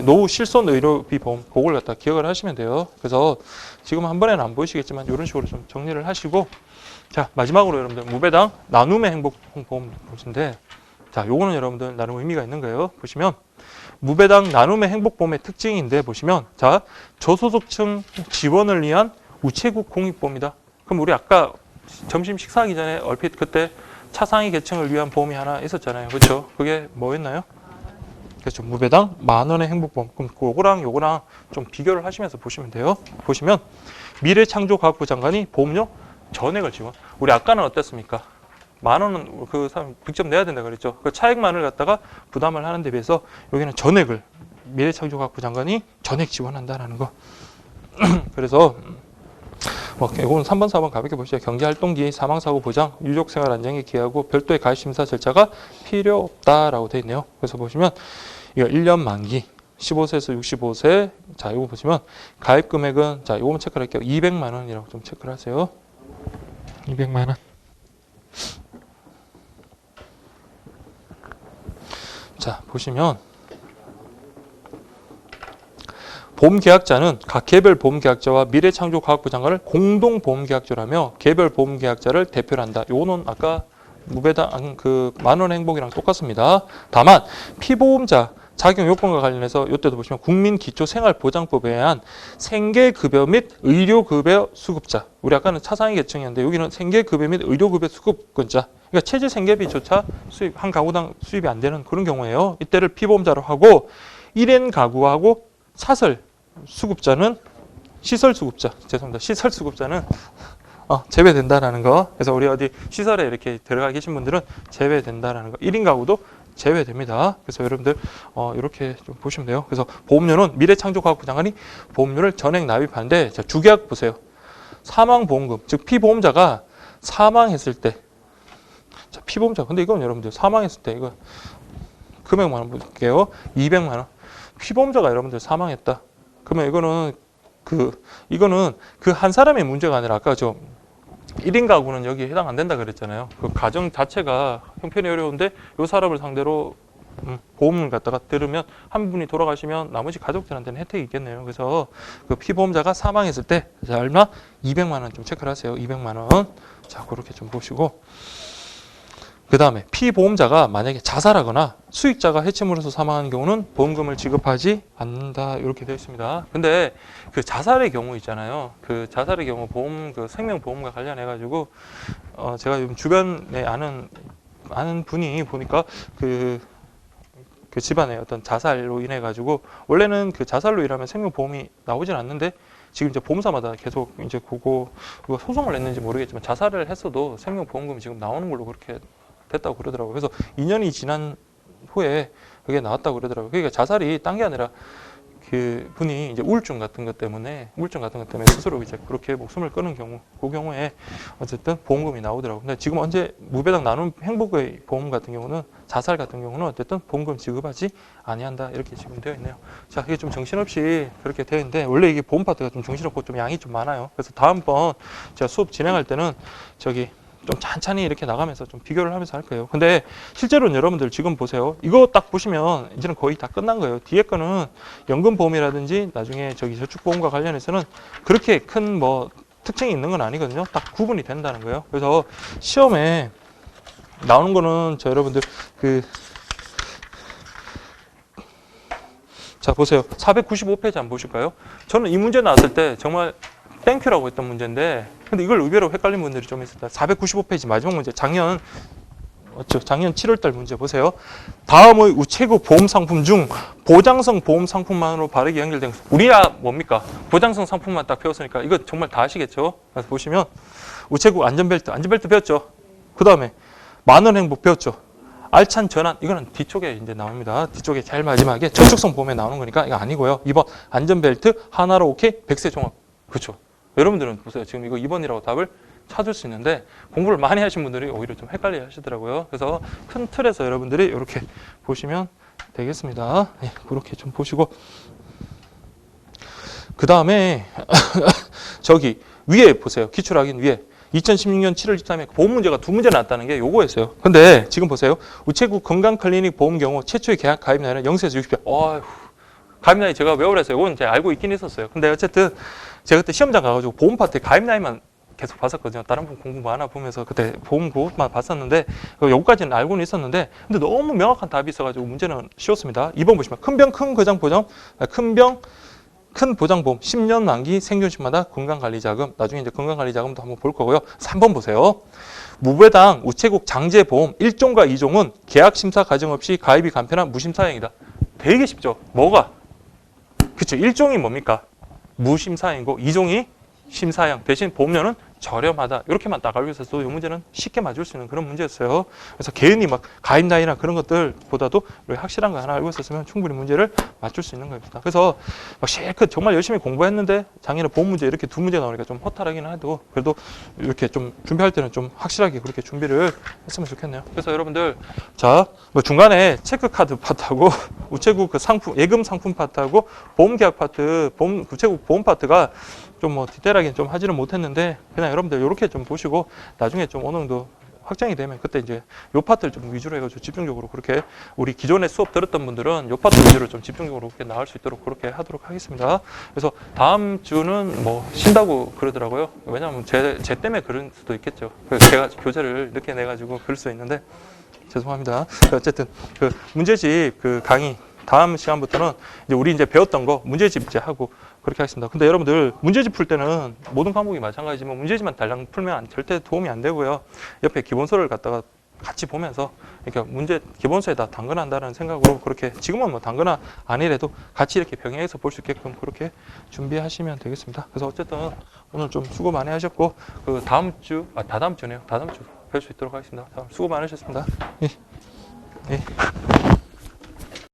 노후 실손 의료비 보험 그걸 갖다 기억을 하시면 돼요. 그래서 지금 한 번에는 안 보이시겠지만 이런 식으로 좀 정리를 하시고 자 마지막으로 여러분들 무배당 나눔의 행복 보험 보시는데 자 요거는 여러분들 나름 의미가 있는 거예요. 보시면 무배당 나눔의 행복보험의 특징인데 보시면 자 저소득층 지원을 위한 우체국 공익보험이다. 그럼 우리 아까 점심 식사하기 전에 얼핏 그때 차상위 계층을 위한 보험이 하나 있었잖아요. 그렇죠? 그게 뭐였나요? 그렇죠. 무배당 만원의 행복보험. 그럼 요거랑 좀 비교를 하시면서 보시면 돼요. 보시면 미래창조과학부 장관이 보험료 전액을 지원. 우리 아까는 어땠습니까? 만 원은 그 사람 직접 내야 된다 그랬죠. 그 차액만을 갖다가 부담을 하는 데 비해서 여기는 전액을 미래창조과학부 장관이 전액 지원한다라는 거. 그래서 이거는 3번, 4번 가볍게 보시죠. 경제활동기, 사망사고 보장, 유족생활 안정에 기하고 별도의 가입심사 절차가 필요 없다라고 되어 있네요. 그래서 보시면 이거 1년 만기, 15세에서 65세. 자, 이거 보시면 가입 금액은 자, 이거만 체크를 할게요. 200만 원이라고 좀 체크를 하세요. 200만 원. 자, 보시면 보험계약자는 각 개별 보험계약자와 미래창조과학부 장관을 공동보험계약자라며 개별 보험계약자를 대표로 한다. 요거는 아까 무배당 그 만원 행복이랑 똑같습니다. 다만 피보험자 작용 요건과 관련해서 이때도 보시면 국민기초생활보장법에 의한 생계급여 및 의료급여 수급자. 우리 아까는 차상위 계층이었는데 여기는 생계급여 및 의료급여 수급권자. 그러니까 체질 생계비조차 수입 한 가구당 수입이 안 되는 그런 경우예요. 이때를 피보험자로 하고 1인 가구하고 사설 수급자는 시설 수급자. 죄송합니다. 시설 수급자는 제외된다라는 거. 그래서 우리 어디 시설에 이렇게 들어가 계신 분들은 제외된다라는 거. 1인 가구도 제외됩니다. 그래서 여러분들 이렇게 좀 보시면 돼요. 그래서 보험료는 미래창조과학부 장관이 보험료를 전액 납입하는데 자, 주계약 보세요. 사망보험금, 즉 피보험자가 사망했을 때 자, 피보험자 근데 이건 여러분들 사망했을 때 이거 금액만 한번 볼게요. 200만 원. 피보험자가 여러분들 사망했다. 그러면 이거는 그 한 사람의 문제가 아니라 아까 저 1인 가구는 여기에 해당 안 된다 그랬잖아요. 그 가정 자체가 형편이 어려운데 이 사람을 상대로 보험을 갖다가 들으면 한 분이 돌아가시면 나머지 가족들한테는 혜택이 있겠네요. 그래서 그 피보험자가 사망했을 때 자, 얼마? 200만 원 좀 체크를 하세요. 200만 원. 자, 그렇게 좀 보시고 그 다음에 피보험자가 만약에 자살하거나 수익자가 해침으로써 사망한 경우는 보험금을 지급하지 않는다 이렇게 되어 있습니다. 근데 그 자살의 경우 있잖아요. 그 자살의 경우 그 생명보험과 관련해 가지고 제가 요즘 주변에 아는 분이 보니까 그 집안에 어떤 자살로 인해 가지고 원래는 그 자살로 인하면 생명보험이 나오진 않는데 지금 이제 보험사마다 계속 이제 그거 소송을 냈는지 모르겠지만 자살을 했어도 생명보험금이 지금 나오는 걸로 그렇게 됐다고 그러더라고요. 그래서 2년이 지난 후에 그게 나왔다고 그러더라고요. 그러니까 자살이 딴 게 아니라 그 분이 이제 우울증 같은 것 때문에 스스로 이제 그렇게 목숨을 끊은 경우, 그 경우에 어쨌든 보험금이 나오더라고요. 근데 지금 현재 무배당 나눔 행복의 보험 같은 경우는 자살 같은 경우는 어쨌든 보험금 지급하지 아니한다 이렇게 지금 되어 있네요. 자, 이게 좀 정신없이 그렇게 되어 있는데 원래 이게 보험 파트가 좀 정신없고 좀 양이 좀 많아요. 그래서 다음번 제가 수업 진행할 때는 좀 찬찬히 이렇게 나가면서 좀 비교를 하면서 할 거예요. 근데 실제로는 여러분들 지금 보세요. 이거 딱 보시면 이제는 거의 다 끝난 거예요. 뒤에 거는 연금보험이라든지 나중에 저축보험과 관련해서는 그렇게 큰 특징이 있는 건 아니거든요. 딱 구분이 된다는 거예요. 그래서 시험에 나오는 거는 여러분들 자, 보세요. 495페이지 한번 보실까요? 저는 이 문제 나왔을 때 정말 땡큐라고 했던 문제인데 근데 이걸 의외로 헷갈린 분들이 좀 있었다. 495페이지 마지막 문제 작년 7월달 문제 보세요. 다음의 우체국 보험 상품 중 보장성 보험 상품만으로 바르게 연결된 것. 우리야 뭡니까? 보장성 상품만 딱 배웠으니까 이거 정말 다 아시겠죠? 그래서 보시면 우체국 안전벨트 배웠죠. 그 다음에 만원 행복 배웠죠. 알찬 전환 이거는 뒤쪽에 이제 나옵니다. 뒤쪽에 제일 마지막에 저축성 보험에 나오는 거니까 이거 아니고요. 2번 안전벨트 하나로 오케이 백세 종합. 그렇죠. 여러분들은 보세요. 지금 이거 2번이라고 답을 찾을 수 있는데 공부를 많이 하신 분들이 오히려 좀 헷갈려 하시더라고요. 그래서 큰 틀에서 여러분들이 이렇게 보시면 되겠습니다. 네, 그렇게 좀 보시고 그 다음에 저기 위에 보세요. 기출확인 위에 2016년 7월 23일 보험 문제가 두 문제 나왔다는 게 요거였어요. 근데 지금 보세요. 우체국 건강클리닉 보험 경우 최초의 계약 가입 나이는 0세에서 60세. 가입 나이 제가 외우라서 이건 제가 알고 있긴 있었어요. 근데 어쨌든 제가 그때 시험장 가가지고 보험 파트에 가입 나이만 계속 봤었거든요. 다른 분 공부 많아 보면서 그때 보험 그것만 봤었는데 요거까지는 알고는 있었는데 근데 너무 명확한 답이 있어가지고 문제는 쉬웠습니다. 2번 보시면 큰 병 큰 거장 보장 큰 병 큰 보장보험 10년 만기 생존시마다 건강관리자금 나중에 이제 건강관리자금도 한번 볼 거고요. 3번 보세요. 무배당 우체국 장제보험 1종과 2종은 계약심사 과정 없이 가입이 간편한 무심사행이다. 되게 쉽죠. 뭐가? 그쵸. 1종이 뭡니까? 무심사행이고 2종이 심사형 대신 보험료는 저렴하다. 이렇게만 딱 알고 있어서 이 문제는 쉽게 맞을 수 있는 그런 문제였어요. 그래서 개인이 막 가입 나이나 그런 것들보다도 확실한 거 하나 알고 있었으면 충분히 문제를 맞출 수 있는 겁니다. 그래서 막 실컷 정말 열심히 공부했는데 작년에 보험 문제 이렇게 두 문제 나오니까 좀 허탈하긴 해도 그래도 이렇게 좀 준비할 때는 좀 확실하게 그렇게 준비를 했으면 좋겠네요. 그래서 여러분들 자, 중간에 체크카드 파트하고 우체국 그 상품 예금 상품 파트하고 보험 계약 파트, 우체국 보험 파트가 좀 디테일하게 좀 하지는 못했는데 그냥 여러분들 이렇게 좀 보시고 나중에 좀 어느 정도 확정이 되면 그때 이제 요 파트를 좀 위주로 해가지고 집중적으로 그렇게 우리 기존에 수업 들었던 분들은 요 파트 위주로 좀 집중적으로 그렇게 나갈 수 있도록 그렇게 하도록 하겠습니다. 그래서 다음 주는 쉰다고 그러더라고요. 왜냐하면 제 때문에 그럴 수도 있겠죠. 제가 교재를 늦게 내가지고 그럴 수 있는데 죄송합니다. 어쨌든 그 문제집 그 강의 다음 시간부터는 이제 우리 이제 배웠던 거 문제집 이제 하고 그렇게 하겠습니다. 근데 여러분들 문제집 풀 때는 모든 과목이 마찬가지지만 문제집만 달랑 풀면 절대 도움이 안 되고요. 옆에 기본서를 갖다가 같이 보면서 그러니까 문제 기본서에다 당근한다는 생각으로 그렇게 지금은 당근화 아니래도 같이 이렇게 병행해서 볼 수 있게끔 그렇게 준비하시면 되겠습니다. 그래서 어쨌든 오늘 좀 수고 많이 하셨고 그 다음 주 다다음 주네요. 다다음 주 뵐 수 있도록 하겠습니다. 수고 많으셨습니다. 예. 네.